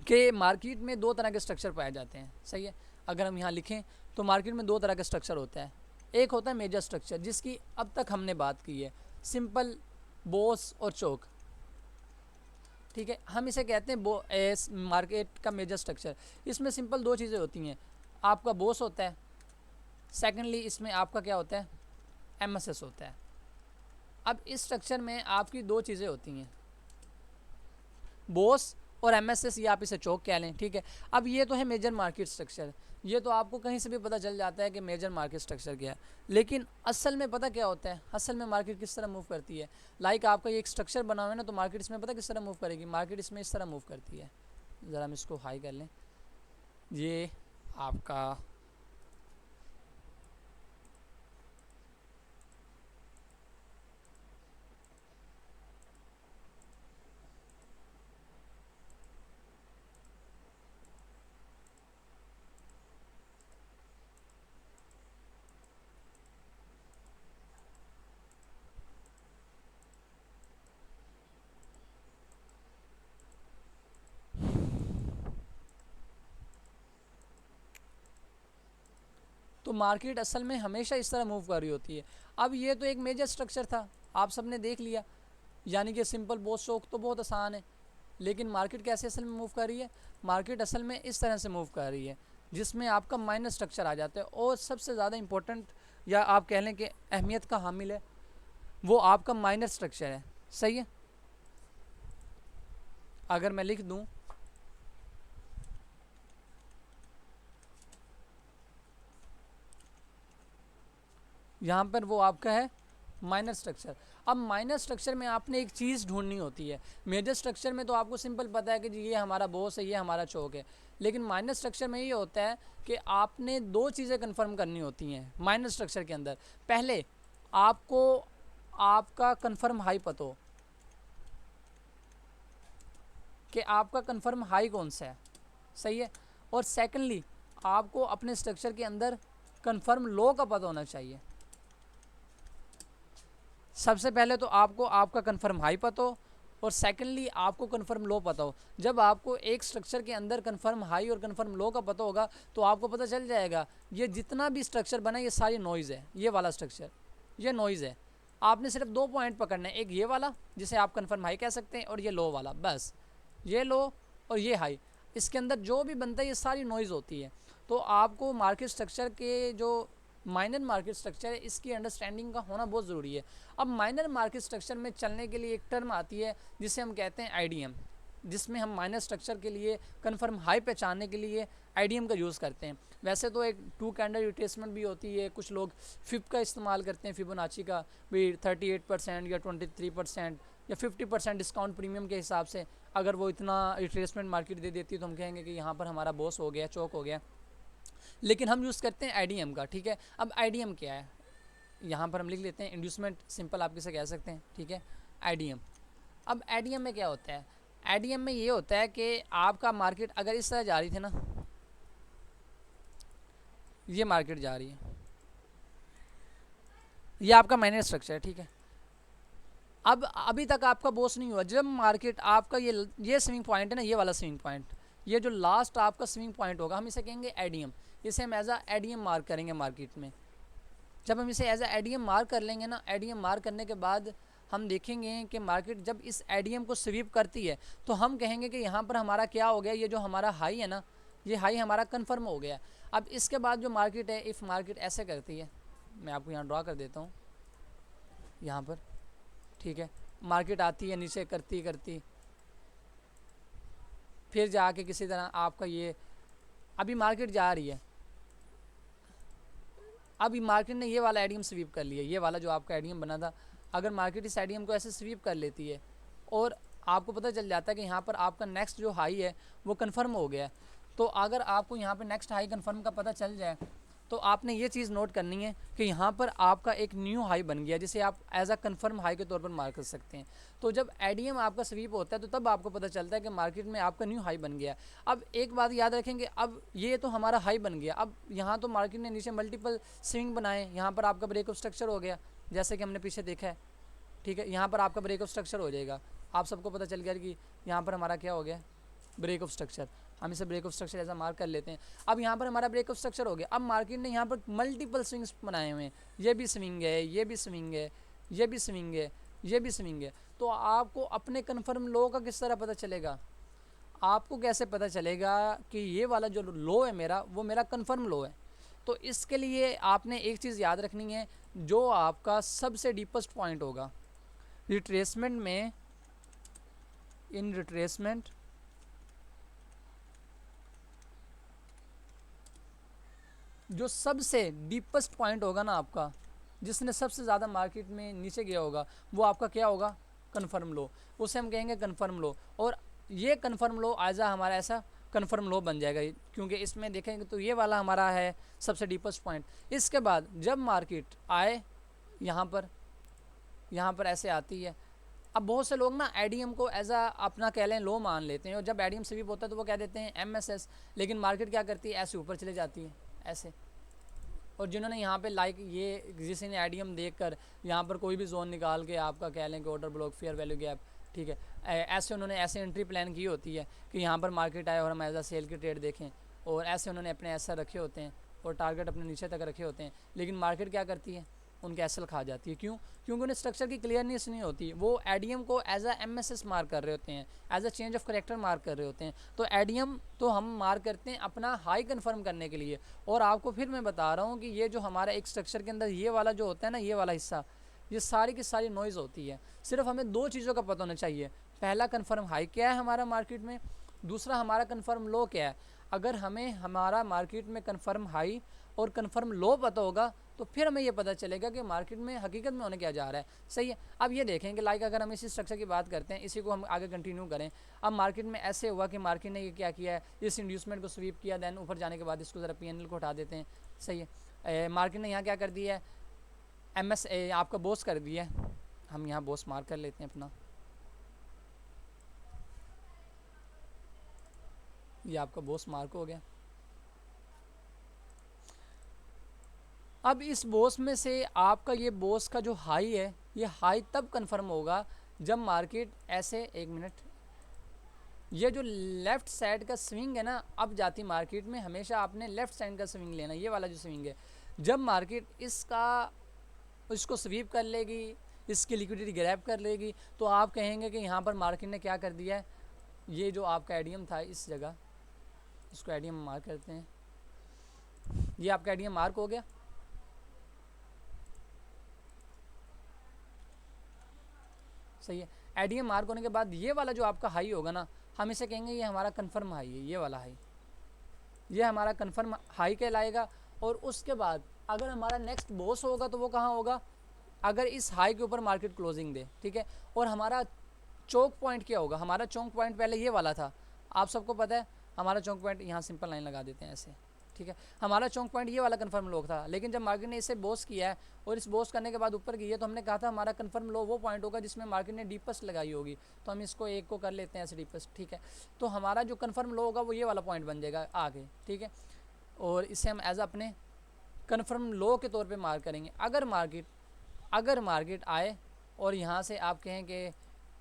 कि मार्केट में दो तरह के स्ट्रक्चर पाए जाते हैं, सही है। अगर हम यहाँ लिखें तो मार्केट में दो तरह का स्ट्रक्चर होता है। एक होता है मेजर स्ट्रक्चर, जिसकी अब तक हमने बात की है, सिंपल, बोस और चौक, ठीक है। हम इसे कहते हैं मार्केट का मेजर स्ट्रक्चर। इसमें सिंपल दो चीज़ें होती हैं, आपका बोस होता है, सेकेंडली इसमें आपका क्या होता है, MSS होता है। अब इस स्ट्रक्चर में आपकी दो चीज़ें होती हैं, बोस और MSS, ये आप इसे चौक कह लें, ठीक है। अब ये तो है मेजर मार्केट स्ट्रक्चर, ये तो आपको कहीं से भी पता चल जाता है कि मेजर मार्केट स्ट्रक्चर क्या है। लेकिन असल में पता क्या होता है, असल में मार्केट किस तरह मूव करती है। लाइक आपका ये एक स्ट्रक्चर बना हुआ है ना, तो मार्केट इसमें पता किस तरह मूव करेगी, मार्केट इसमें इस तरह मूव करती है। ज़रा हम इसको हाई कर लें, ये आपका तो मार्केट असल में हमेशा इस तरह मूव कर रही होती है। अब ये तो एक मेजर स्ट्रक्चर था, आप सबने देख लिया, यानी कि सिंपल बोथ स्टॉक तो बहुत आसान है, लेकिन मार्केट कैसे असल में मूव कर रही है? मार्केट असल में इस तरह से मूव कर रही है जिसमें आपका माइनर स्ट्रक्चर आ जाता है, और सबसे ज़्यादा इंपॉर्टेंट या आप कह लें कि अहमियत का हामिल है वो आपका माइनर स्ट्रक्चर है। सही है, अगर मैं लिख दूं यहाँ पर, वो आपका है माइनर स्ट्रक्चर। अब माइनर स्ट्रक्चर में आपने एक चीज़ ढूंढनी होती है। मेजर स्ट्रक्चर में तो आपको सिंपल पता है कि जी ये हमारा बॉस है, ये हमारा चौक है, लेकिन माइनर स्ट्रक्चर में ये होता है कि आपने दो चीज़ें कंफर्म करनी होती हैं माइनर स्ट्रक्चर के अंदर। पहले आपको आपका कंफर्म हाई पता हो कि आपका कंफर्म हाई कौन सा है, सही है, और सेकेंडली आपको अपने स्ट्रक्चर के अंदर कंफर्म लो का पता होना चाहिए। सबसे पहले तो आपको आपका कंफर्म हाई पता हो, और सेकेंडली आपको कंफर्म लो पता हो। जब आपको एक स्ट्रक्चर के अंदर कंफर्म हाई और कंफर्म लो का पता होगा तो आपको पता चल जाएगा ये जितना भी स्ट्रक्चर बना ये सारी नॉइज़ है। ये वाला स्ट्रक्चर ये नॉइज़ है। आपने सिर्फ दो पॉइंट पकड़ना है, एक ये वाला जिसे आप कंफर्म हाई कह सकते हैं, और ये लो वाला, बस ये लो और ये हाई, इसके अंदर जो भी बनता है ये सारी नॉइज़ होती है। तो आपको मार्केट स्ट्रक्चर के जो माइनर मार्केट स्ट्रक्चर है इसकी अंडरस्टैंडिंग का होना बहुत ज़रूरी है। अब माइनर मार्केट स्ट्रक्चर में चलने के लिए एक टर्म आती है जिसे हम कहते हैं आईडीएम, जिसमें हम माइनर स्ट्रक्चर के लिए कंफर्म हाई पहचानने के लिए आईडीएम का यूज़ करते हैं। वैसे तो एक 2 कैंडल रिट्रेसमेंट भी होती है, कुछ लोग फिब का इस्तेमाल करते हैं, फिबोनाची का भी 38% या 23% या 50% डिस्काउंट प्रीमियम के हिसाब से अगर वो इतना रिट्रेसमेंट मार्केट दे देती है तो हम कहेंगे कि यहाँ पर हमारा बॉस हो गया, चौक हो गया, लेकिन हम यूज़ करते हैं आईडीएम का। ठीक है, अब आईडीएम क्या है यहाँ पर हम लिख लेते हैं, इंड्यूसमेंट सिंपल आप किसे कह सकते हैं। ठीक है, आईडीएम। अब आईडीएम में क्या होता है? आईडीएम में ये होता है कि आपका मार्केट अगर इस तरह जा रही थी ना, ये मार्केट जा रही है, ये आपका माइनर स्ट्रक्चर है। ठीक है, अब अभी तक आपका बॉस नहीं हुआ। जब मार्केट आपका ये स्विंग पॉइंट है ना, ये वाला स्विंग पॉइंट, ये जो लास्ट आपका स्विंग पॉइंट होगा हम इसे कहेंगे एडीएम। इसे हम एज आ एडीएम मार्क करेंगे मार्केट में। जब हम इसे एज आ एडीएम मार्क कर लेंगे ना, एडीएम मार्क करने के बाद हम देखेंगे कि मार्केट जब इस एडीएम को स्वीप करती है तो हम कहेंगे कि यहाँ पर हमारा क्या हो गया, ये जो हमारा हाई है ना, ये हाई हमारा कन्फर्म हो गया। अब इसके बाद जो मार्केट है, इफ़ मार्केट ऐसे करती है, मैं आपको यहाँ ड्रा कर देता हूँ यहाँ पर। ठीक है, मार्केट आती है नीचे करती करती, फिर जाके किसी तरह आपका ये, अभी मार्केट जा रही है, अभी मार्केट ने ये वाला एडीएम स्वीप कर लिया, ये वाला जो आपका एडीएम बना था, अगर मार्केट इस एडीएम को ऐसे स्वीप कर लेती है और आपको पता चल जाता है कि यहाँ पर आपका नेक्स्ट जो हाई है वो कन्फर्म हो गया है, तो अगर आपको यहाँ पर नेक्स्ट हाई कन्फर्म का पता चल जाए तो आपने ये चीज़ नोट करनी है कि यहाँ पर आपका एक न्यू हाई बन गया जिसे आप एज अ कन्फर्म हाई के तौर पर मार्क कर सकते हैं। तो जब एडीएम आपका स्वीप होता है तो तब आपको पता चलता है कि मार्केट में आपका न्यू हाई बन गया। अब एक बात याद रखेंगे, अब ये तो हमारा हाई बन गया, अब यहाँ तो मार्केट ने नीचे मल्टीपल स्विंग बनाए, यहाँ पर आपका ब्रेकअप स्ट्रक्चर हो गया जैसे कि हमने पीछे देखा है। ठीक है, यहाँ पर आपका ब्रेकअप स्ट्रक्चर हो जाएगा, आप सबको पता चल गया कि यहाँ पर हमारा क्या हो गया, ब्रेकअप स्ट्रक्चर। हम इसे ब्रेकअप स्ट्रक्चर ऐसा मार्क कर लेते हैं। अब यहाँ पर हमारा ब्रेकअप स्ट्रक्चर हो गया, अब मार्केट ने यहाँ पर मल्टीपल स्विंग्स बनाए हुए हैं, ये भी स्विंग है, ये भी स्विंग है, ये भी स्विंग है, ये भी स्विंग है। तो आपको अपने कन्फर्म लो का किस तरह पता चलेगा? आपको कैसे पता चलेगा कि ये वाला जो लो है मेरा, वो मेरा कन्फर्म लो है? तो इसके लिए आपने एक चीज़ याद रखनी है, जो आपका सबसे डीपेस्ट पॉइंट होगा रिट्रेसमेंट में, इन रिट्रेसमेंट जो सबसे डीपेस्ट पॉइंट होगा ना आपका, जिसने सबसे ज़्यादा मार्केट में नीचे गया होगा, वो आपका क्या होगा, कन्फर्म लो, उसे हम कहेंगे कन्फर्म लो। और ये कन्फर्म लो एज हमारा ऐसा कन्फर्म लो बन जाएगा, क्योंकि इसमें देखेंगे तो ये वाला हमारा है सबसे डीपेस्ट पॉइंट। इसके बाद जब मार्केट आए यहाँ पर ऐसे आती है, अब बहुत से लोग ना एडीएम को एज आ अपना कह लें लो मान लेते हैं, और जब एडीएम स्वीप होता है तो वो कह देते हैं एमएसएस, लेकिन मार्केट क्या करती है, ऐसे ऊपर चले जाती है ऐसे। और जिन्होंने यहाँ पे लाइक ये किसी ने आईडीएम देखकर यहाँ पर कोई भी जोन निकाल के आपका कह लें कि order block, fair value gap, ठीक है, ऐसे उन्होंने ऐसे एंट्री प्लान की होती है कि यहाँ पर मार्केट आए और हम एज आ सेल की ट्रेड देखें, और ऐसे उन्होंने अपने ऐसा रखे होते हैं और टारगेट अपने नीचे तक रखे होते हैं, लेकिन मार्केट क्या करती है, उनके एसएल खा जाती है। क्यों? क्योंकि उन्हें स्ट्रक्चर की क्लियरनेस नहीं होती। वो एडीएम को एज अ एमएसएस मार्क कर रहे होते हैं, as a change of character mark कर रहे होते हैं। तो एडीएम तो हम मार्क करते हैं अपना हाई कन्फर्म करने के लिए। और आपको फिर मैं बता रहा हूँ कि ये जो हमारा एक स्ट्रक्चर के अंदर ये वाला जो होता है ना, ये वाला हिस्सा, ये सारी की सारी नॉइज़ होती है। सिर्फ हमें दो चीज़ों का पता होना चाहिए, पहला कन्फर्म हाई क्या है हमारा मार्केट में, दूसरा हमारा कन्फर्म लो क्या है। अगर हमें हमारा मार्केट में कन्फर्म हाई और कन्फर्म लो पता होगा तो फिर हमें ये पता चलेगा कि मार्केट में हकीकत में होने क्या जा रहा है। सही है। अब ये देखें कि लाइक अगर हम इसी स्ट्रक्चर की बात करते हैं, इसी को हम आगे कंटिन्यू करें। अब मार्केट में ऐसे हुआ कि मार्केट ने ये क्या किया है, इस इंड्यूसमेंट को स्वीप किया, देन ऊपर जाने के बाद इसको ज़रा पीएनएल को हटा देते हैं। सही है। मार्केट ने यहाँ क्या कर दिया है, एमएस आपका बॉस कर दिया है। हम यहाँ बॉस मार्क कर लेते हैं अपना, ये आपका बॉस मार्क हो गया। अब इस बॉस में से आपका ये बॉस का जो हाई है, ये हाई तब कंफर्म होगा जब मार्केट ऐसे, एक मिनट, ये जो लेफ़्ट साइड का स्विंग है ना, अब जाती मार्केट में हमेशा आपने लेफ़्ट साइड का स्विंग लेना, ये वाला जो स्विंग है। जब मार्केट इसको स्वीप कर लेगी, इसकी लिक्विडिटी ग्रैब कर लेगी, तो आप कहेंगे कि यहाँ पर मार्केट ने क्या कर दिया है, ये जो आपका एडीएम था इस जगह, इसको एडीएम मार्क करते हैं, ये आपका एडीएम मार्क हो गया। सही है। एडीएम मार्क होने के बाद ये वाला जो आपका हाई होगा ना, हम इसे कहेंगे ये हमारा कन्फर्म हाई है, ये वाला हाई, ये हमारा कन्फर्म हाई कहलाएगा। और उसके बाद अगर हमारा नेक्स्ट बॉस होगा तो वो कहाँ होगा, अगर इस हाई के ऊपर मार्केट क्लोजिंग दे, ठीक है। और हमारा चौक पॉइंट क्या होगा, हमारा चौक पॉइंट पहले ये वाला था, आप सबको पता है हमारा चौक पॉइंट, यहाँ सिंपल लाइन लगा देते हैं ऐसे, ठीक है। हमारा चौक पॉइंट ये वाला कन्फर्म लो था, लेकिन जब मार्केट ने इसे बॉस किया है और इस बॉस करने के बाद ऊपर की है, तो हमने कहा था हमारा कन्फर्म लो वो पॉइंट होगा जिसमें मार्केट ने डीपेस्ट लगाई होगी। तो हम इसको एक को कर लेते हैं ऐसे डीपेस्ट, ठीक है। तो हमारा जो कन्फर्म लो होगा वो ये वाला पॉइंट बन जाएगा आगे, ठीक है। और इसे हम एज अपने कन्फर्म लो के तौर पर मार्क करेंगे। अगर मार्केट आए और यहाँ से आप कहें कि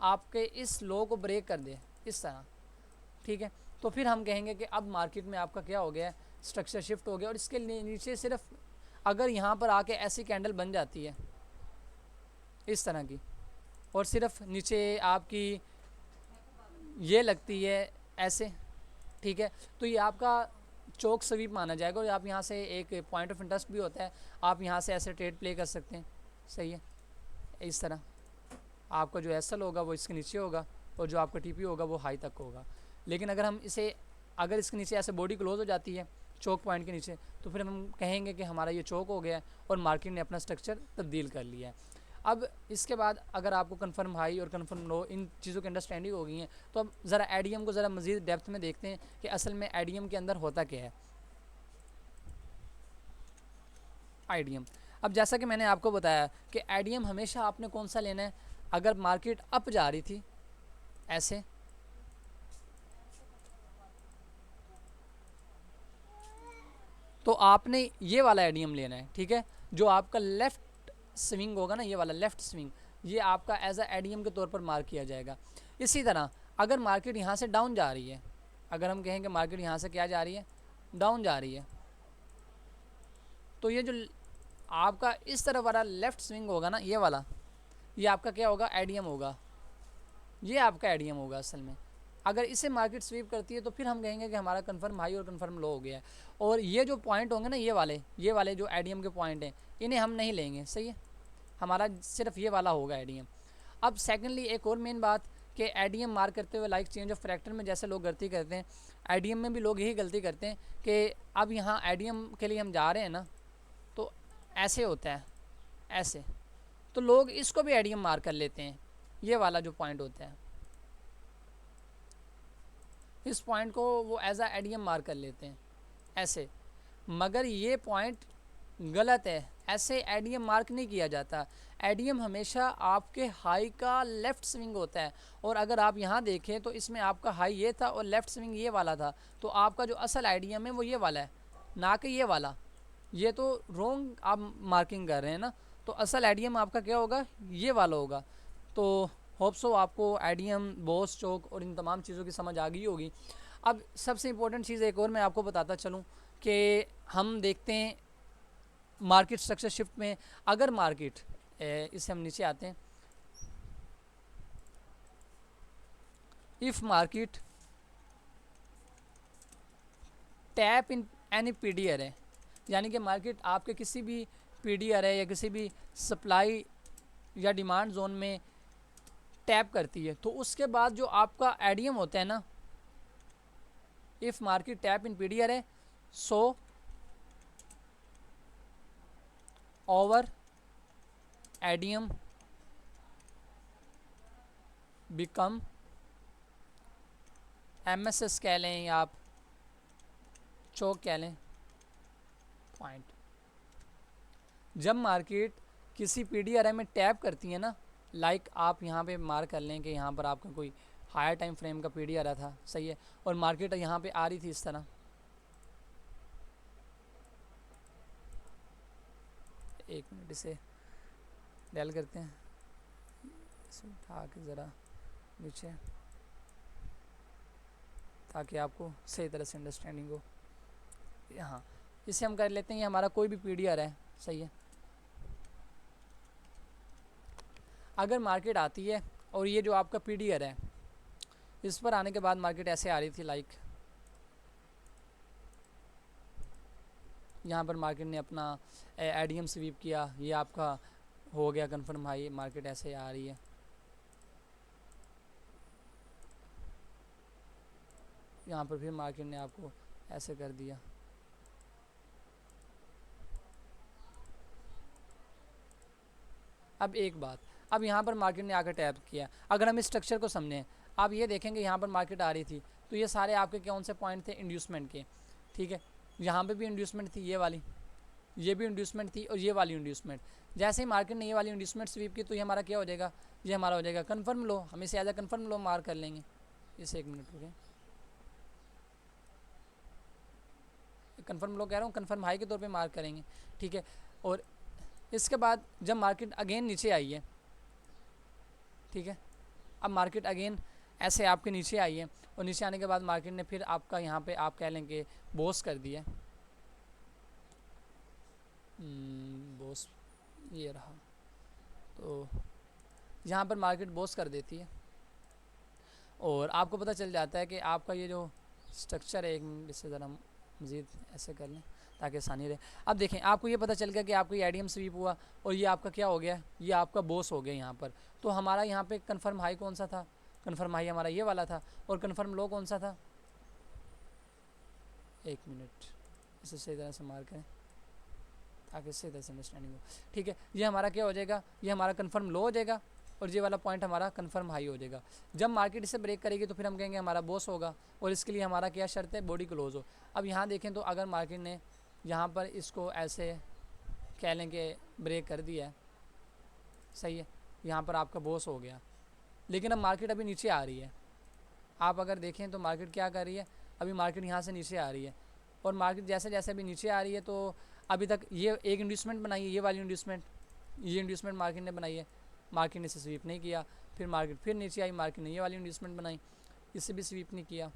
आपके इस लो को ब्रेक कर दे इस तरह, ठीक है, तो फिर हम कहेंगे कि अब मार्केट में आपका क्या हो गया है, स्ट्रक्चर शिफ्ट हो गया। और इसके नीचे सिर्फ अगर यहाँ पर आके ऐसी कैंडल बन जाती है इस तरह की, और सिर्फ नीचे आपकी ये लगती है ऐसे, ठीक है, तो ये आपका चौक स्वीप माना जाएगा। और आप यहाँ से एक पॉइंट ऑफ इंटरेस्ट भी होता है, आप यहाँ से ऐसे ट्रेड प्ले कर सकते हैं। सही है। इस तरह आपका जो एसएल होगा वो इसके नीचे होगा और जो आपका टीपी होगा वो हाई तक होगा। लेकिन अगर इसके नीचे ऐसे बॉडी क्लोज हो जाती है चौक पॉइंट के नीचे, तो फिर हम कहेंगे कि हमारा ये चौक हो गया है और मार्केट ने अपना स्ट्रक्चर तब्दील कर लिया है। अब इसके बाद अगर आपको कन्फर्म हाई और कन्फर्म लो इन चीज़ों की अंडरस्टैंडिंग हो गई है, तो अब ज़रा एडीएम को ज़रा मज़ीद डेप्थ में देखते हैं कि असल में एडीएम के अंदर होता क्या है। आईडीएम, अब जैसा कि मैंने आपको बताया कि एडीएम हमेशा आपने कौन सा लेना है, अगर मार्केट अप जा रही थी ऐसे, तो आपने ये वाला एडीएम लेना है, ठीक है। जो आपका लेफ़्ट स्विंग होगा ना, ये वाला लेफ़्ट स्विंग, ये आपका एज अ एडीएम के तौर पर मार्क किया जाएगा। इसी तरह अगर मार्केट यहाँ से डाउन जा रही है, अगर हम कहें कि मार्केट यहाँ से क्या जा रही है, डाउन जा रही है, तो ये जो आपका इस तरफ वाला लेफ़्ट स्विंग होगा ना, ये वाला, ये आपका क्या होगा, एडीएम होगा, ये आपका एडीएम होगा असल में। अगर इसे मार्केट स्वीप करती है तो फिर हम कहेंगे कि हमारा कन्फर्म हाई और कन्फर्म लो हो गया है। और ये जो पॉइंट होंगे ना, ये वाले जो एडीएम के पॉइंट हैं, इन्हें हम नहीं लेंगे। सही है। हमारा सिर्फ ये वाला होगा एडीएम। अब सेकेंडली एक और मेन बात कि एडीएम मार्क करते हुए लाइक चेंज ऑफ करैक्टर में जैसे लोग गलती करते हैं, एडीएम में भी लोग यही गलती करते हैं कि अब यहाँ एडीएम के लिए हम जा रहे हैं ना, तो ऐसे होता है ऐसे, तो लोग इसको भी एडीएम मार्क कर लेते हैं। ये वाला जो पॉइंट होता है, इस पॉइंट को वो एज आ एडीएम मार्क कर लेते हैं ऐसे, मगर ये पॉइंट गलत है। ऐसे एडीएम मार्क नहीं किया जाता। एडीएम हमेशा आपके हाई का लेफ़्ट स्विंग होता है। और अगर आप यहाँ देखें तो इसमें आपका हाई ये था और लेफ़्ट स्विंग ये वाला था, तो आपका जो असल एडीएम है वो ये वाला है, ना कि ये वाला। ये तो रॉन्ग आप मार्किंग कर रहे हैं ना, तो असल एडीएम आपका क्या होगा, ये वाला होगा। तो होप सो आपको एडीएम, बॉस, चौक और इन तमाम चीज़ों की समझ आ गई होगी। अब सबसे इम्पोर्टेंट चीज़ एक और मैं आपको बताता चलूँ कि हम देखते हैं मार्केट स्ट्रक्चर शिफ्ट में, अगर मार्केट इससे हम नीचे आते हैं, if market tap in any PDR है, यानी कि मार्केट आपके किसी भी पीडीआर है या किसी भी सप्लाई या डिमांड जोन में टैप करती है, तो उसके बाद जो आपका एडीएम होता है ना, if market tap in PDR है, so over ADM become MSS कह लें या आप चौक कह लें पॉइंट। जब मार्केट किसी पीडीआरएम में टैप करती है ना, लाइक आप यहाँ पे मार्क कर लें कि यहाँ पर आपका कोई हायर टाइम फ्रेम का पीडीआर था, सही है, और मार्केट यहाँ पे आ रही थी इस तरह, एक मिनट इसे डेल करते हैं, इसे उठा के ज़रा नीचे ताकि आपको सही तरह से अंडरस्टैंडिंग हो। हाँ, इसे हम कर लेते हैं, ये हमारा कोई भी पीडीआर है, सही है। अगर मार्केट आती है और ये जो आपका पीडीआर है, इस पर आने के बाद मार्केट ऐसे आ रही थी, लाइक यहाँ पर मार्केट ने अपना एडीएम स्वीप किया, ये आपका हो गया कंफर्म हाई, मार्केट ऐसे आ रही है, यहाँ पर फिर मार्केट ने आपको ऐसे कर दिया। अब एक बात, अब यहाँ पर मार्केट ने आकर टैप किया, अगर हम इस स्ट्रक्चर को समझें, आप ये देखेंगे यहाँ पर मार्केट आ रही थी, तो ये सारे आपके कौन से पॉइंट थे, इंड्यूसमेंट के, ठीक है। यहाँ पे भी इंड्यूसमेंट थी, ये वाली, ये भी इंड्यूसमेंट थी, और ये वाली इंड्यूसमेंट। जैसे ही मार्केट ने ये वाली इंड्यूसमेंट स्वीप की, तो ये हमारा क्या हो जाएगा, ये हमारा हो जाएगा कन्फर्म लो, हम इसे as a confirm low mark कर लेंगे। इसे एक मिनट रुके, कन्फर्म लो कह रहा हूँ, कन्फर्म हाई के तौर पे मार्क करेंगे, ठीक है। और इसके बाद जब मार्केट अगेन नीचे आई है, ठीक है, अब मार्केट अगेन ऐसे आपके नीचे आई है, और नीचे आने के बाद मार्केट ने फिर आपका यहाँ पे आप कह लेंगे बॉस कर दिया, बॉस ये रहा, तो यहाँ पर मार्केट बॉस कर देती है, और आपको पता चल जाता है कि आपका ये जो स्ट्रक्चर है, एक मिनट इससे ज़रा मज़ीद ऐसे कर लें ताकि आसानी रहे। अब देखें, आपको ये पता चल गया कि आपको ये एडीएम स्वीप हुआ, और ये आपका क्या हो गया, ये आपका बॉस हो गया यहाँ पर। तो हमारा यहाँ पे कन्फर्म हाई कौन सा था, कन्फर्म हाई हमारा ये वाला था, और कन्फर्म लो कौन सा था, एक मिनट इसे सही तरह से मार्क करें ताकि सही तरह से अंडरस्टैंडिंग हो, ठीक है। ये हमारा क्या हो जाएगा, ये हमारा कन्फर्म लो हो जाएगा, और ये वाला पॉइंट हमारा कन्फर्म हाई हो जाएगा। जब मार्केट इसे ब्रेक करेगी तो फिर हम कहेंगे हमारा बॉस होगा, और इसके लिए हमारा क्या शर्त है, बॉडी क्लोज हो। अब यहाँ देखें तो अगर मार्केट ने यहाँ पर इसको ऐसे कह लें कि ब्रेक कर दिया है, सही है, यहाँ पर आपका बॉस हो गया, लेकिन अब मार्केट अभी नीचे आ रही है। आप अगर देखें तो मार्केट क्या कर रही है, अभी मार्केट यहाँ से नीचे आ रही है, और मार्केट जैसे जैसे अभी नीचे आ रही है, तो अभी तक ये एक इंड्यूसमेंट बनाई है, ये वाली इंड्यूसमेंट, ये इंड्यूसमेंट मार्केट ने बनाई है, मार्केट ने इसे स्वीप नहीं किया, फिर मार्केट फिर नीचे आई, मार्केट ने ये वाली इंड्यूसमेंट बनाई, इसे भी स्वीप नहीं किया,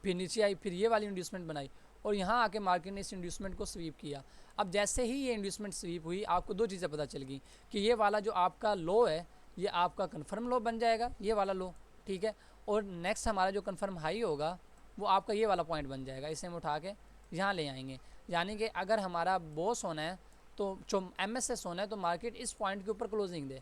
फिर नीचे आई, फिर ये वाली इंड्यूसमेंट बनाई, और यहाँ आके मार्केट ने इस इंड्यूसमेंट को स्वीप किया। अब जैसे ही ये इंड्यूसमेंट स्वीप हुई, आपको दो चीज़ें पता चल गई कि ये वाला जो आपका लो है, ये आपका कन्फर्म लो बन जाएगा, ये वाला लो, ठीक है, और नेक्स्ट हमारा जो कन्फर्म हाई होगा वो आपका ये वाला पॉइंट बन जाएगा। इसे हम उठा के यहाँ ले आएंगे, यानी कि अगर हमारा बॉस होना है तो जो एमएसएस होना है, तो मार्केट इस पॉइंट के ऊपर क्लोजिंग दे,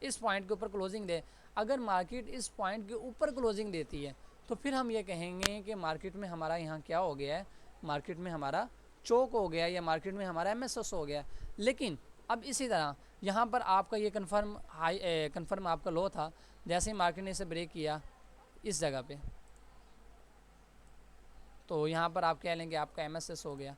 इस पॉइंट के ऊपर क्लोजिंग दे। अगर मार्केट इस पॉइंट के ऊपर क्लोजिंग देती है, तो फिर हम ये कहेंगे कि मार्केट में हमारा यहाँ क्या हो गया है, मार्केट में हमारा चोक हो गया, या मार्केट में हमारा एमएसएस हो गया। लेकिन अब इसी तरह यहाँ पर आपका ये कन्फर्म हाई कन्फर्म आपका लो था, जैसे ही मार्केट ने इसे ब्रेक किया इस जगह पे, तो यहाँ पर आप कह लेंगे आपका एमएसएस हो गया,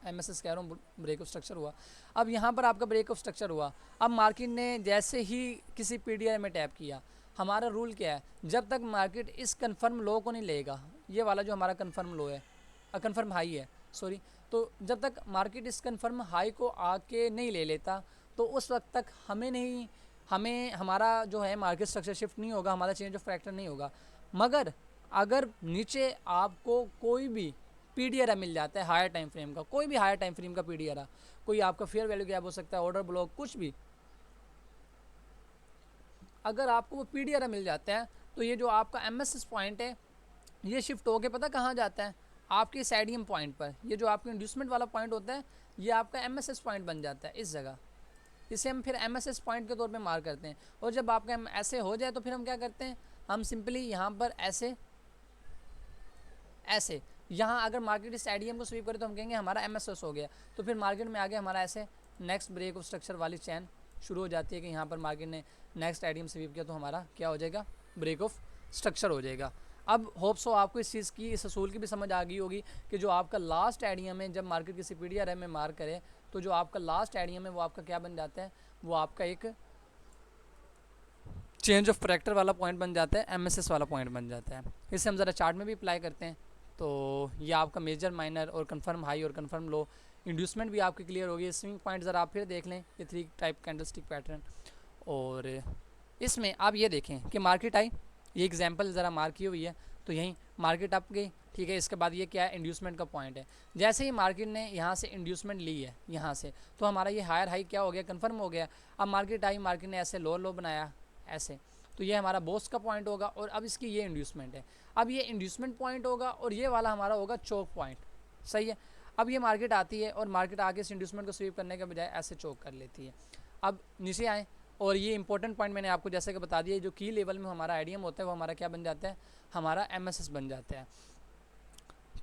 एमएसएस कह रहा हूँ, ब्रेक ऑफ स्ट्रक्चर हुआ। अब यहाँ पर आपका ब्रेक ऑफ स्ट्रक्चर हुआ, अब मार्केट ने जैसे ही किसी पीडीआर में टैप किया, हमारा रूल क्या है, जब तक मार्केट इस कन्फर्म लो को नहीं लेगा, ये वाला जो हमारा कन्फर्म लो है, कन्फर्म हाई है सॉरी, तो जब तक मार्केट इस कन्फर्म हाई को आके नहीं ले लेता, तो उस वक्त तक हमें हमारा जो है मार्केट स्ट्रक्चर शिफ्ट नहीं होगा, हमारा चेंज ऑफ फैक्टर नहीं होगा। मगर अगर नीचे आपको कोई भी पीडीआर मिल जाता है हायर टाइम फ्रेम का, कोई भी हायर टाइम फ्रेम का पीडीआर, कोई आपका फेयर वैल्यू गैप हो सकता है, ऑर्डर ब्लॉक, कुछ भी, अगर आपको वो पीडीआर मिल जाता है तो ये जो आपका एमएसएस पॉइंट है ये शिफ्ट होके पता कहाँ जाता है, आपके इस एडीएम पॉइंट पर। ये जो आपका इंड्यूसमेंट वाला पॉइंट होता है ये आपका एमएसएस पॉइंट बन जाता है इस जगह। इसे हम फिर एमएसएस पॉइंट के तौर पे मार्क करते हैं। और जब आपका ऐसे हो जाए तो फिर हम क्या करते हैं, हम सिंपली यहाँ पर ऐसे ऐसे यहाँ अगर मार्केट इस एडीएम को स्वीप करे तो हम कहेंगे हमारा एमएसएस हो गया। तो फिर मार्केट में आगे हमारा ऐसे नेक्स्ट ब्रेक ऑफ स्ट्रक्चर वाली चैन शुरू हो जाती है कि यहाँ पर मार्केट ने नेक्स्ट एडीएम स्वीप किया तो हमारा क्या हो जाएगा, ब्रेक ऑफ स्ट्रक्चर हो जाएगा। अब होप्स हो आपको इस चीज़ की, इस असूल की भी समझ आ गई होगी कि जो आपका लास्ट एडीएम है जब मार्केट किसी पीडीआर में मार्क करे तो जो आपका लास्ट एडीएम है वो आपका क्या बन जाता है, वो आपका एक चेंज ऑफ करेक्टर वाला पॉइंट बन जाता है, एमएसएस वाला पॉइंट बन जाता है। इसे हम ज़रा चार्ट में भी अप्लाई करते हैं तो ये आपका मेजर माइनर और कंफर्म हाई और कंफर्म लो इंड्यूसमेंट भी आपकी क्लियर होगी। स्विंग पॉइंट ज़रा आप फिर देख लें, ये 3 टाइप कैंडलस्टिक पैटर्न। और इसमें आप ये देखें कि मार्केट आई, ये एग्जांपल ज़रा मार्क की हुई है तो यहीं मार्केट अप गई, ठीक है। इसके बाद ये क्या है, इंड्यूसमेंट का पॉइंट है। जैसे ही मार्केट ने यहाँ से इंड्यूसमेंट ली है यहाँ से, तो हमारा ये हायर हाई क्या हो गया, कन्फर्म हो गया। अब मार्केट आई, मार्केट ने ऐसे लो लो बनाया ऐसे, तो ये हमारा बोस का पॉइंट होगा और अब इसकी ये इंड्यूसमेंट है। अब ये इंड्यूसमेंट पॉइंट होगा और ये वाला हमारा होगा चोक पॉइंट, सही है। अब ये मार्केट आती है और मार्केट आगे इस इंड्यूसमेंट को स्वीप करने के बजाय ऐसे चोक कर लेती है। अब नीचे आए और ये इंपॉर्टेंट पॉइंट मैंने आपको जैसे कि बता दिया, जो की लेवल में हमारा आईडीएम होता है वो हमारा क्या बन जाता है, हमारा एमएसएस बन जाता है।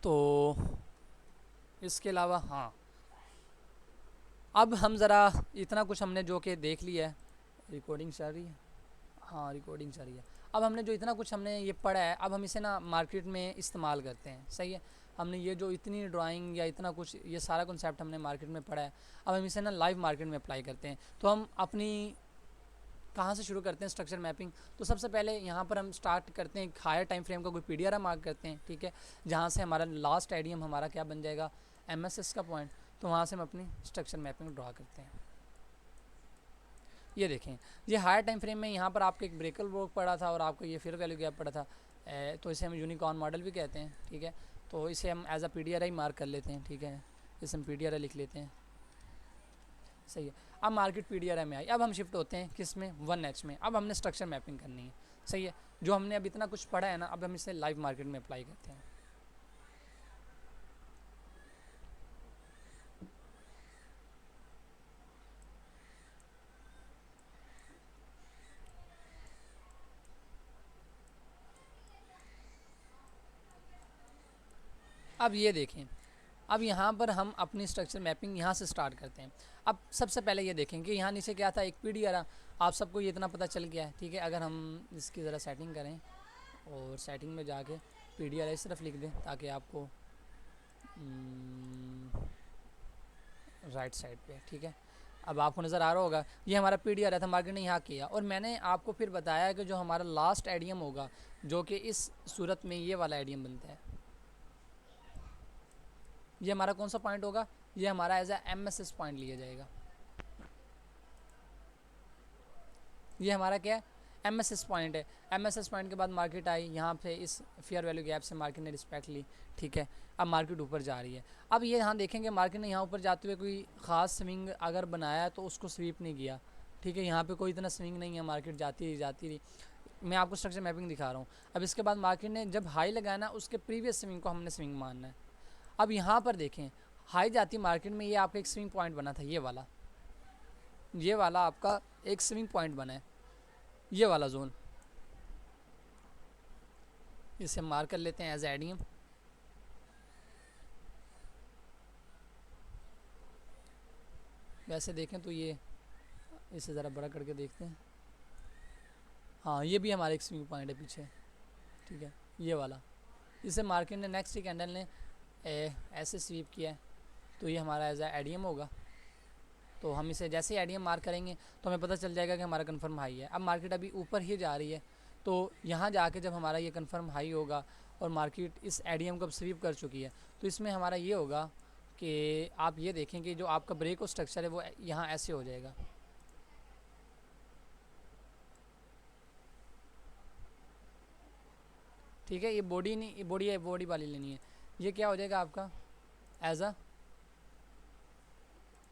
तो इसके अलावा हाँ, अब हम ज़रा इतना कुछ हमने जो कि देख लिया है, रिकॉर्डिंग चल रही है, हाँ रिकॉर्डिंग चल रही है। अब हमने जो इतना कुछ हमने ये पढ़ा है अब हम इसे ना मार्केट में इस्तेमाल करते हैं, सही है। हमने ये जो इतनी ड्राइंग या इतना कुछ ये सारा कॉन्सेप्ट हमने मार्केट में पढ़ा है, अब हम इसे ना लाइव मार्केट में अप्लाई करते हैं। तो हम अपनी कहाँ से शुरू करते हैं स्ट्रक्चर मैपिंग, तो सबसे पहले यहाँ पर हम स्टार्ट करते हैं हायर टाइम फ्रेम का कोई पीडीआर मार्क करते हैं, ठीक है, जहाँ से हमारा लास्ट एडीएम हमारा क्या बन जाएगा, एमएसएस का पॉइंट। तो वहाँ से हम अपनी स्ट्रक्चर मैपिंग ड्रा करते हैं। ये देखें, ये हायर टाइम फ्रेम में यहाँ पर आपको एक ब्रेकल वर्क पड़ा था और आपको ये फेयर वैल्यू गैप पड़ा था, तो इसे हम यूनिकॉर्न मॉडल भी कहते हैं, ठीक है। तो इसे हम एज अ पीडीआर मार्क कर लेते हैं, ठीक है, इसे हम पीडीआर लिख लेते हैं, सही है। अब मार्केट पीडीआर में आई, अब हम शिफ्ट होते हैं किस में, 1H में। अब हमने स्ट्रक्चर मैपिंग करनी है, सही है। जो हमने अब इतना कुछ पढ़ा है ना, अब हम इसे लाइव मार्केट में अप्लाई करते हैं। अब ये देखें, अब यहाँ पर हम अपनी स्ट्रक्चर मैपिंग यहाँ से स्टार्ट करते हैं। अब सबसे पहले ये देखें कि यहाँ नीचे क्या था, एक पीडीआर, आप सबको ये इतना पता चल गया है, ठीक है। अगर हम इसकी ज़रा सेटिंग करें और सेटिंग में जाके पीडीआर इस तरफ लिख दें ताकि आपको राइट साइड पे, ठीक है। अब आपको नज़र आ रहा होगा ये हमारा पीडीआर था, मार्केट ने यहाँ किया और मैंने आपको फिर बताया कि जो हमारा लास्ट एडीएम होगा जो कि इस सूरत में ये वाला एडीएम बनता है, ये हमारा कौन सा पॉइंट होगा, ये हमारा एज ए एमएसएस पॉइंट लिया जाएगा। ये हमारा क्या है, एमएसएस पॉइंट है। एमएसएस पॉइंट के बाद मार्केट आई, यहाँ पे इस फेयर वैल्यू गैप से मार्केट ने रिस्पेक्ट ली, ठीक है। अब मार्केट ऊपर जा रही है। अब ये यहाँ देखेंगे मार्केट ने यहाँ ऊपर जाते हुए कोई ख़ास स्विंग अगर बनाया तो उसको स्वीप नहीं किया, ठीक है। यहाँ पे कोई इतना स्विंग नहीं है, मार्केट जाती रही। मैं आपको स्ट्रक्चर मैपिंग दिखा रहा हूँ। अब इसके बाद मार्केट ने जब हाई लगाया ना, उसके प्रीवियस स्विंग को हमने स्विंग मानना है। अब यहाँ पर देखें, हाई जाती मार्केट में, ये आपका एक स्विंग पॉइंट बना था, ये वाला आपका एक स्विंग पॉइंट बना है, ये वाला जोन, इसे मार्क कर लेते हैं एज एडीएम। वैसे देखें तो ये, इसे ज़रा बड़ा करके देखते हैं, हाँ ये भी हमारा एक स्विंग पॉइंट है पीछे, ठीक है, ये वाला। इसे मार्केट ने नेक्स्ट कैंडल ने ऐसे स्वीप किया है तो ये हमारा एज एडीएम होगा। तो हम इसे जैसे ही एडीएम मार्क करेंगे तो हमें पता चल जाएगा कि हमारा कंफर्म हाई है। अब मार्केट अभी ऊपर ही जा रही है, तो यहाँ जाके जब हमारा ये कंफर्म हाई होगा और मार्केट इस एडीएम को अब स्वीप कर चुकी है, तो इसमें हमारा ये होगा कि आप ये देखें कि जो आपका ब्रेक और स्ट्रक्चर है वो यहाँ ऐसे हो जाएगा, ठीक है। ये बॉडी नहीं, ये बॉडी है, बॉडी वाली लेनी है। ये क्या हो जाएगा आपका as a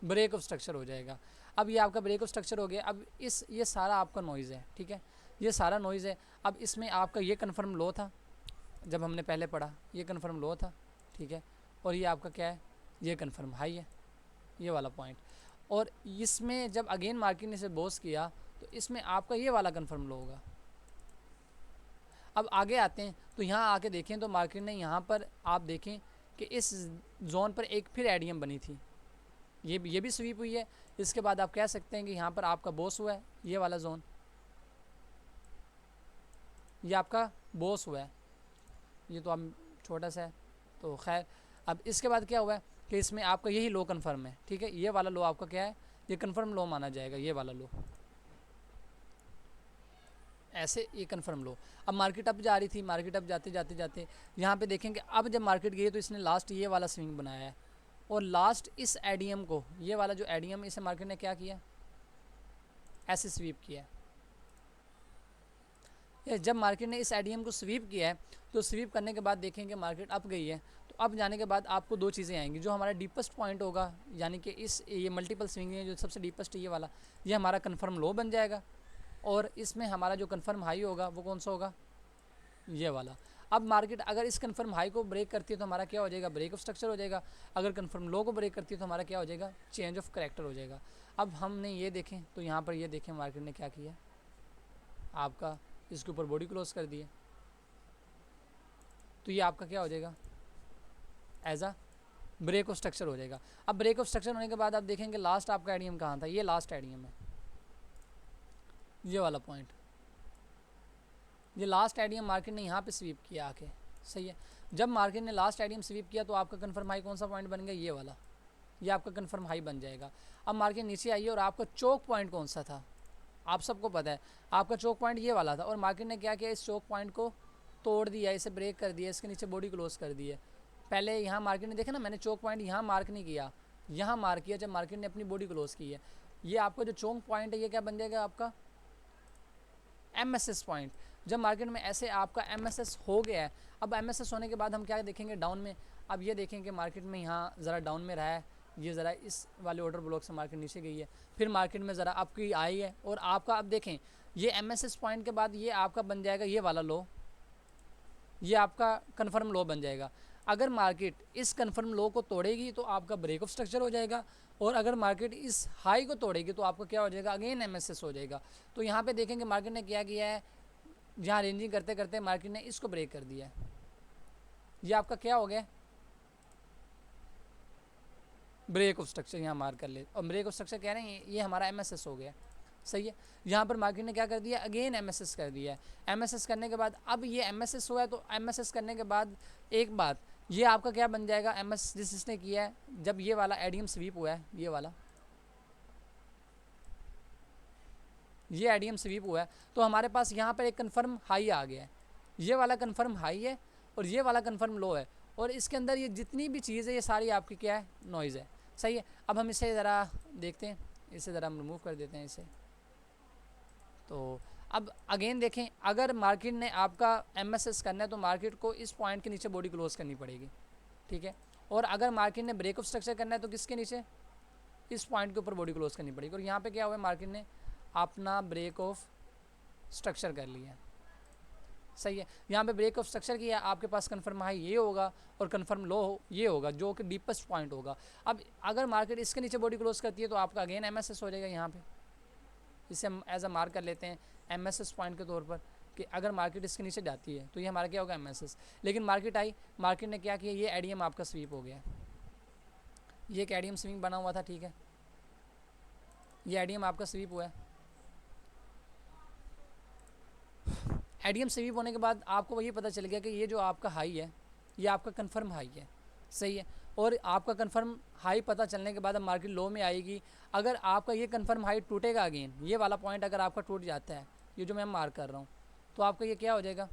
break of structure हो जाएगा। अब ये आपका ब्रेक ऑफ स्ट्रक्चर हो गया। अब ये सारा आपका नॉइज़ है, ठीक है, ये सारा नॉइज़ है। अब इसमें आपका ये कन्फर्म लो था, जब हमने पहले पढ़ा ये कन्फर्म लो था, ठीक है, और ये आपका क्या है, ये कन्फर्म हाई है, ये वाला पॉइंट। और इसमें जब अगेन मार्केट ने इसे बोस किया तो इसमें आपका ये वाला कन्फर्म लो होगा। अब आगे आते हैं तो यहाँ आके देखें तो मार्केट ने यहाँ पर आप देखें कि इस जोन पर एक फिर एडीएम बनी थी, ये भी स्वीप हुई है। इसके बाद आप कह सकते हैं कि यहाँ पर आपका बॉस हुआ है, ये वाला जोन, ये आपका बॉस हुआ है। ये तो अब छोटा सा है तो खैर। अब इसके बाद क्या हुआ है कि इसमें आपका यही लो कन्फर्म है, ठीक है, ये वाला लो आपका क्या है, ये कन्फर्म लो माना जाएगा, ये वाला लो, ऐसे ये कन्फर्म लो। अब मार्केट अप जा रही थी, मार्केट अप जाते जाते जाते यहाँ पे देखेंगे अब जब मार्केट गई तो इसने लास्ट ये वाला स्विंग बनाया है, और लास्ट इस एडीएम को, ये वाला जो एडीएम, इसे मार्केट ने क्या किया, ऐसे स्वीप किया है। जब मार्केट ने इस एडीएम को स्वीप किया है तो स्वीप करने के बाद देखेंगे मार्केट अप गई है, तो अप जाने के बाद आपको दो चीज़ें आएंगी। जो हमारा डीपेस्ट पॉइंट होगा, यानी कि ये मल्टीपल स्विंग है, जो सबसे डीपेस्ट ये वाला, ये हमारा कन्फर्म लो बन जाएगा, और इसमें हमारा जो कन्फर्म हाई होगा वो कौन सा होगा, ये वाला। अब मार्केट अगर इस कन्फर्म हाई को ब्रेक करती है तो हमारा क्या हो जाएगा, ब्रेक ऑफ स्ट्रक्चर हो जाएगा। अगर कन्फर्म लो को ब्रेक करती है तो हमारा क्या हो जाएगा, चेंज ऑफ करेक्टर हो जाएगा। अब हमने ये देखें तो यहाँ पर ये देखें मार्केट ने क्या किया, आपका इसके ऊपर बॉडी क्लोज कर दी है, तो ये आपका क्या हो जाएगा, as a break of structure हो जाएगा। अब ब्रेक ऑफ स्ट्रक्चर होने के बाद आप देखेंगे लास्ट आपका एडीएम कहाँ था, ये लास्ट एडीएम है, ये वाला पॉइंट, ये लास्ट एडीएम मार्केट ने यहाँ पे स्वीप किया आके, सही है। जब मार्केट ने लास्ट एडीएम स्वीप किया तो आपका कन्फर्म हाई कौन सा पॉइंट बन गया, ये वाला, ये आपका कन्फर्म हाई बन जाएगा। अब मार्केट नीचे आई और आपका चोक पॉइंट कौन सा था, आप सबको पता है, आपका चोक पॉइंट ये वाला था, और मार्केट ने क्या किया, इस चोक पॉइंट को तोड़ दिया, इसे ब्रेक कर दिया, इसके नीचे बॉडी क्लोज कर दी है। पहले यहाँ मार्केट ने देखा ना, मैंने चोक पॉइंट यहाँ मार्क नहीं किया, यहाँ मार्क किया जब मार्केट ने अपनी बॉडी क्लोज की है। ये आपका जो चोक पॉइंट है ये क्या बन जाएगा, आपका MSS पॉइंट। जब मार्केट में ऐसे आपका MSS हो गया है, अब MSS होने के बाद हम क्या देखेंगे, डाउन में। अब ये देखेंगे मार्केट में यहाँ ज़रा डाउन में रहा है, ये ज़रा इस वाले ऑर्डर ब्लॉक से मार्केट नीचे गई है, फिर मार्केट में ज़रा आपकी आई है, और आपका अब देखें ये MSS पॉइंट के बाद ये आपका बन जाएगा ये वाला लो, ये आपका कन्फर्म लो बन जाएगा। अगर मार्केट इस कन्फर्म लो को तोड़ेगी तो आपका ब्रेक ऑफ स्ट्रक्चर हो जाएगा, और अगर मार्केट इस हाई को तोड़ेगी तो आपका क्या हो जाएगा, अगेन MSS हो जाएगा। तो यहाँ पे देखेंगे मार्केट ने क्या किया है, जहाँ रेंजिंग करते करते मार्केट ने इसको ब्रेक कर दिया है, ये आपका क्या हो गया, ब्रेक ऑफ स्ट्रक्चर, यहाँ मार्क कर ले। और ब्रेक ऑफ स्ट्रक्चर कह रहे हैं ये हमारा MSS हो गया, सही है। यहाँ पर मार्केट ने क्या कर दिया, अगेन MSS कर दिया है। MSS करने के बाद अब ये MSS हुआ है, तो MSS करने के बाद एक बात, ये आपका क्या बन जाएगा, MS जिसने किया है, जब ये वाला एडीएम स्वीप हुआ है, ये वाला, ये एडीएम स्वीप हुआ है, तो हमारे पास यहाँ पर एक कन्फर्म हाई आ गया है, ये वाला कन्फर्म हाई है और ये वाला कन्फर्म लो है, और इसके अंदर ये जितनी भी चीज़ है ये सारी आपकी क्या है, नॉइज़ है, सही है। अब हम इसे ज़रा देखते हैं, इसे ज़रा हम रिमूव कर देते हैं इसे। तो अब अगेन देखें, अगर मार्केट ने आपका MSS करना है तो मार्केट को इस पॉइंट के नीचे बॉडी क्लोज करनी पड़ेगी, ठीक है। और अगर मार्केट ने ब्रेक ऑफ स्ट्रक्चर करना है तो किसके नीचे, इस पॉइंट के ऊपर बॉडी क्लोज करनी पड़ेगी। और यहाँ पे क्या हुआ है, मार्केट ने अपना ब्रेक ऑफ स्ट्रक्चर कर लिया है, सही है। यहाँ पे ब्रेक ऑफ स्ट्रक्चर किया, आपके पास कन्फर्म हाई ये होगा और कन्फर्म लो ये होगा, जो कि डीपेस्ट पॉइंट होगा। अब अगर मार्केट इसके नीचे बॉडी क्लोज करती है तो आपका अगेन MSS हो जाएगा। यहाँ पे इसे हम एज अ मार्क कर लेते हैं MSS पॉइंट के तौर पर, कि अगर मार्केट इसके नीचे जाती है तो ये हमारा क्या होगा, MSS। लेकिन मार्केट आई, मार्केट ने क्या किया, ये एडीएम आपका स्वीप हो गया, ये एक एडीएम स्विंग बना हुआ था, ठीक है, ये एडीएम आपका स्वीप हुआ है। एडीएम स्वीप होने के बाद आपको वही पता चल गया कि ये जो आपका हाई है ये आपका कन्फर्म हाई है, सही है। और आपका कन्फर्म हाई पता चलने के बाद अब मार्केट लो में आएगी। अगर आपका ये कन्फर्म हाई टूटेगा अगेन, ये वाला पॉइंट अगर आपका टूट जाता है, ये जो मैं मार्क कर रहा हूँ, तो आपका ये क्या हो जाएगा,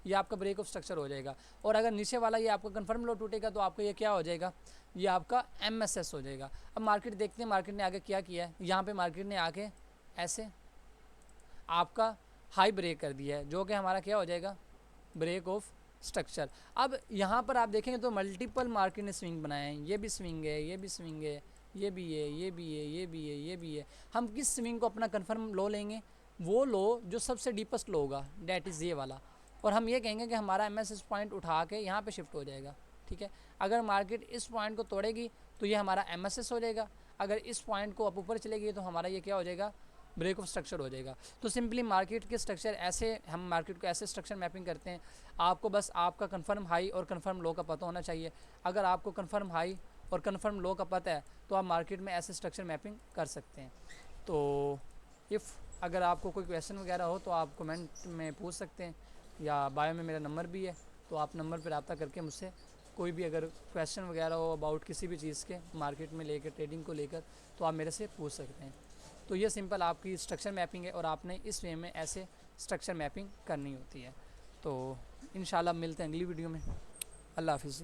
ये आपका ब्रेक ऑफ स्ट्रक्चर हो जाएगा। और अगर नीचे वाला ये आपका कन्फर्म लो टूटेगा तो आपका ये क्या हो जाएगा, ये आपका MSS हो जाएगा। अब मार्केट देखते हैं मार्केट ने आगे क्या किया है। यहाँ पर मार्केट ने आके ऐसे आपका हाई ब्रेक कर दिया है, जो कि हमारा क्या हो जाएगा, ब्रेक ऑफ स्ट्रक्चर। अब यहाँ पर आप देखेंगे तो मल्टीपल मार्केट ने स्विंग बनाए हैं, ये भी स्विंग है, ये भी स्विंग है, ये भी है, ये भी है, ये भी है, ये भी है। हम किस स्विंग को अपना कन्फर्म लो लेंगे? वो लो जो सबसे डीपेस्ट लो होगा, डैट इज़ ये वाला। और हम ये कहेंगे कि हमारा एमएस इस पॉइंट उठा के यहाँ पे शिफ्ट हो जाएगा, ठीक है। अगर मार्केट इस पॉइंट को तोड़ेगी तो ये हमारा एमएसएस हो जाएगा, अगर इस पॉइंट को ऊपर चलेगी तो हमारा ये क्या हो जाएगा? ब्रेक ऑफ स्ट्रक्चर हो जाएगा। तो सिंपली मार्केट के स्ट्रक्चर ऐसे, हम मार्केट को ऐसे स्ट्रक्चर मैपिंग करते हैं। आपको बस आपका कंफर्म हाई और कंफर्म लो का पता होना चाहिए। अगर आपको कंफर्म हाई और कंफर्म लो का पता है तो आप मार्केट में ऐसे स्ट्रक्चर मैपिंग कर सकते हैं। तो इफ़ अगर आपको कोई क्वेश्चन वगैरह हो तो आप कमेंट में पूछ सकते हैं, या बायो में मेरा नंबर भी है, तो आप नंबर पर रब्ता करके मुझसे कोई भी अगर क्वेश्चन वगैरह हो अबाउट किसी भी चीज़ के, मार्केट में लेकर, ट्रेडिंग को लेकर, तो आप मेरे से पूछ सकते हैं। तो ये सिंपल आपकी स्ट्रक्चर मैपिंग है और आपने इस वे में ऐसे स्ट्रक्चर मैपिंग करनी होती है। तो इंशाल्लाह मिलते हैं अगली वीडियो में। अल्लाह हाफिज़।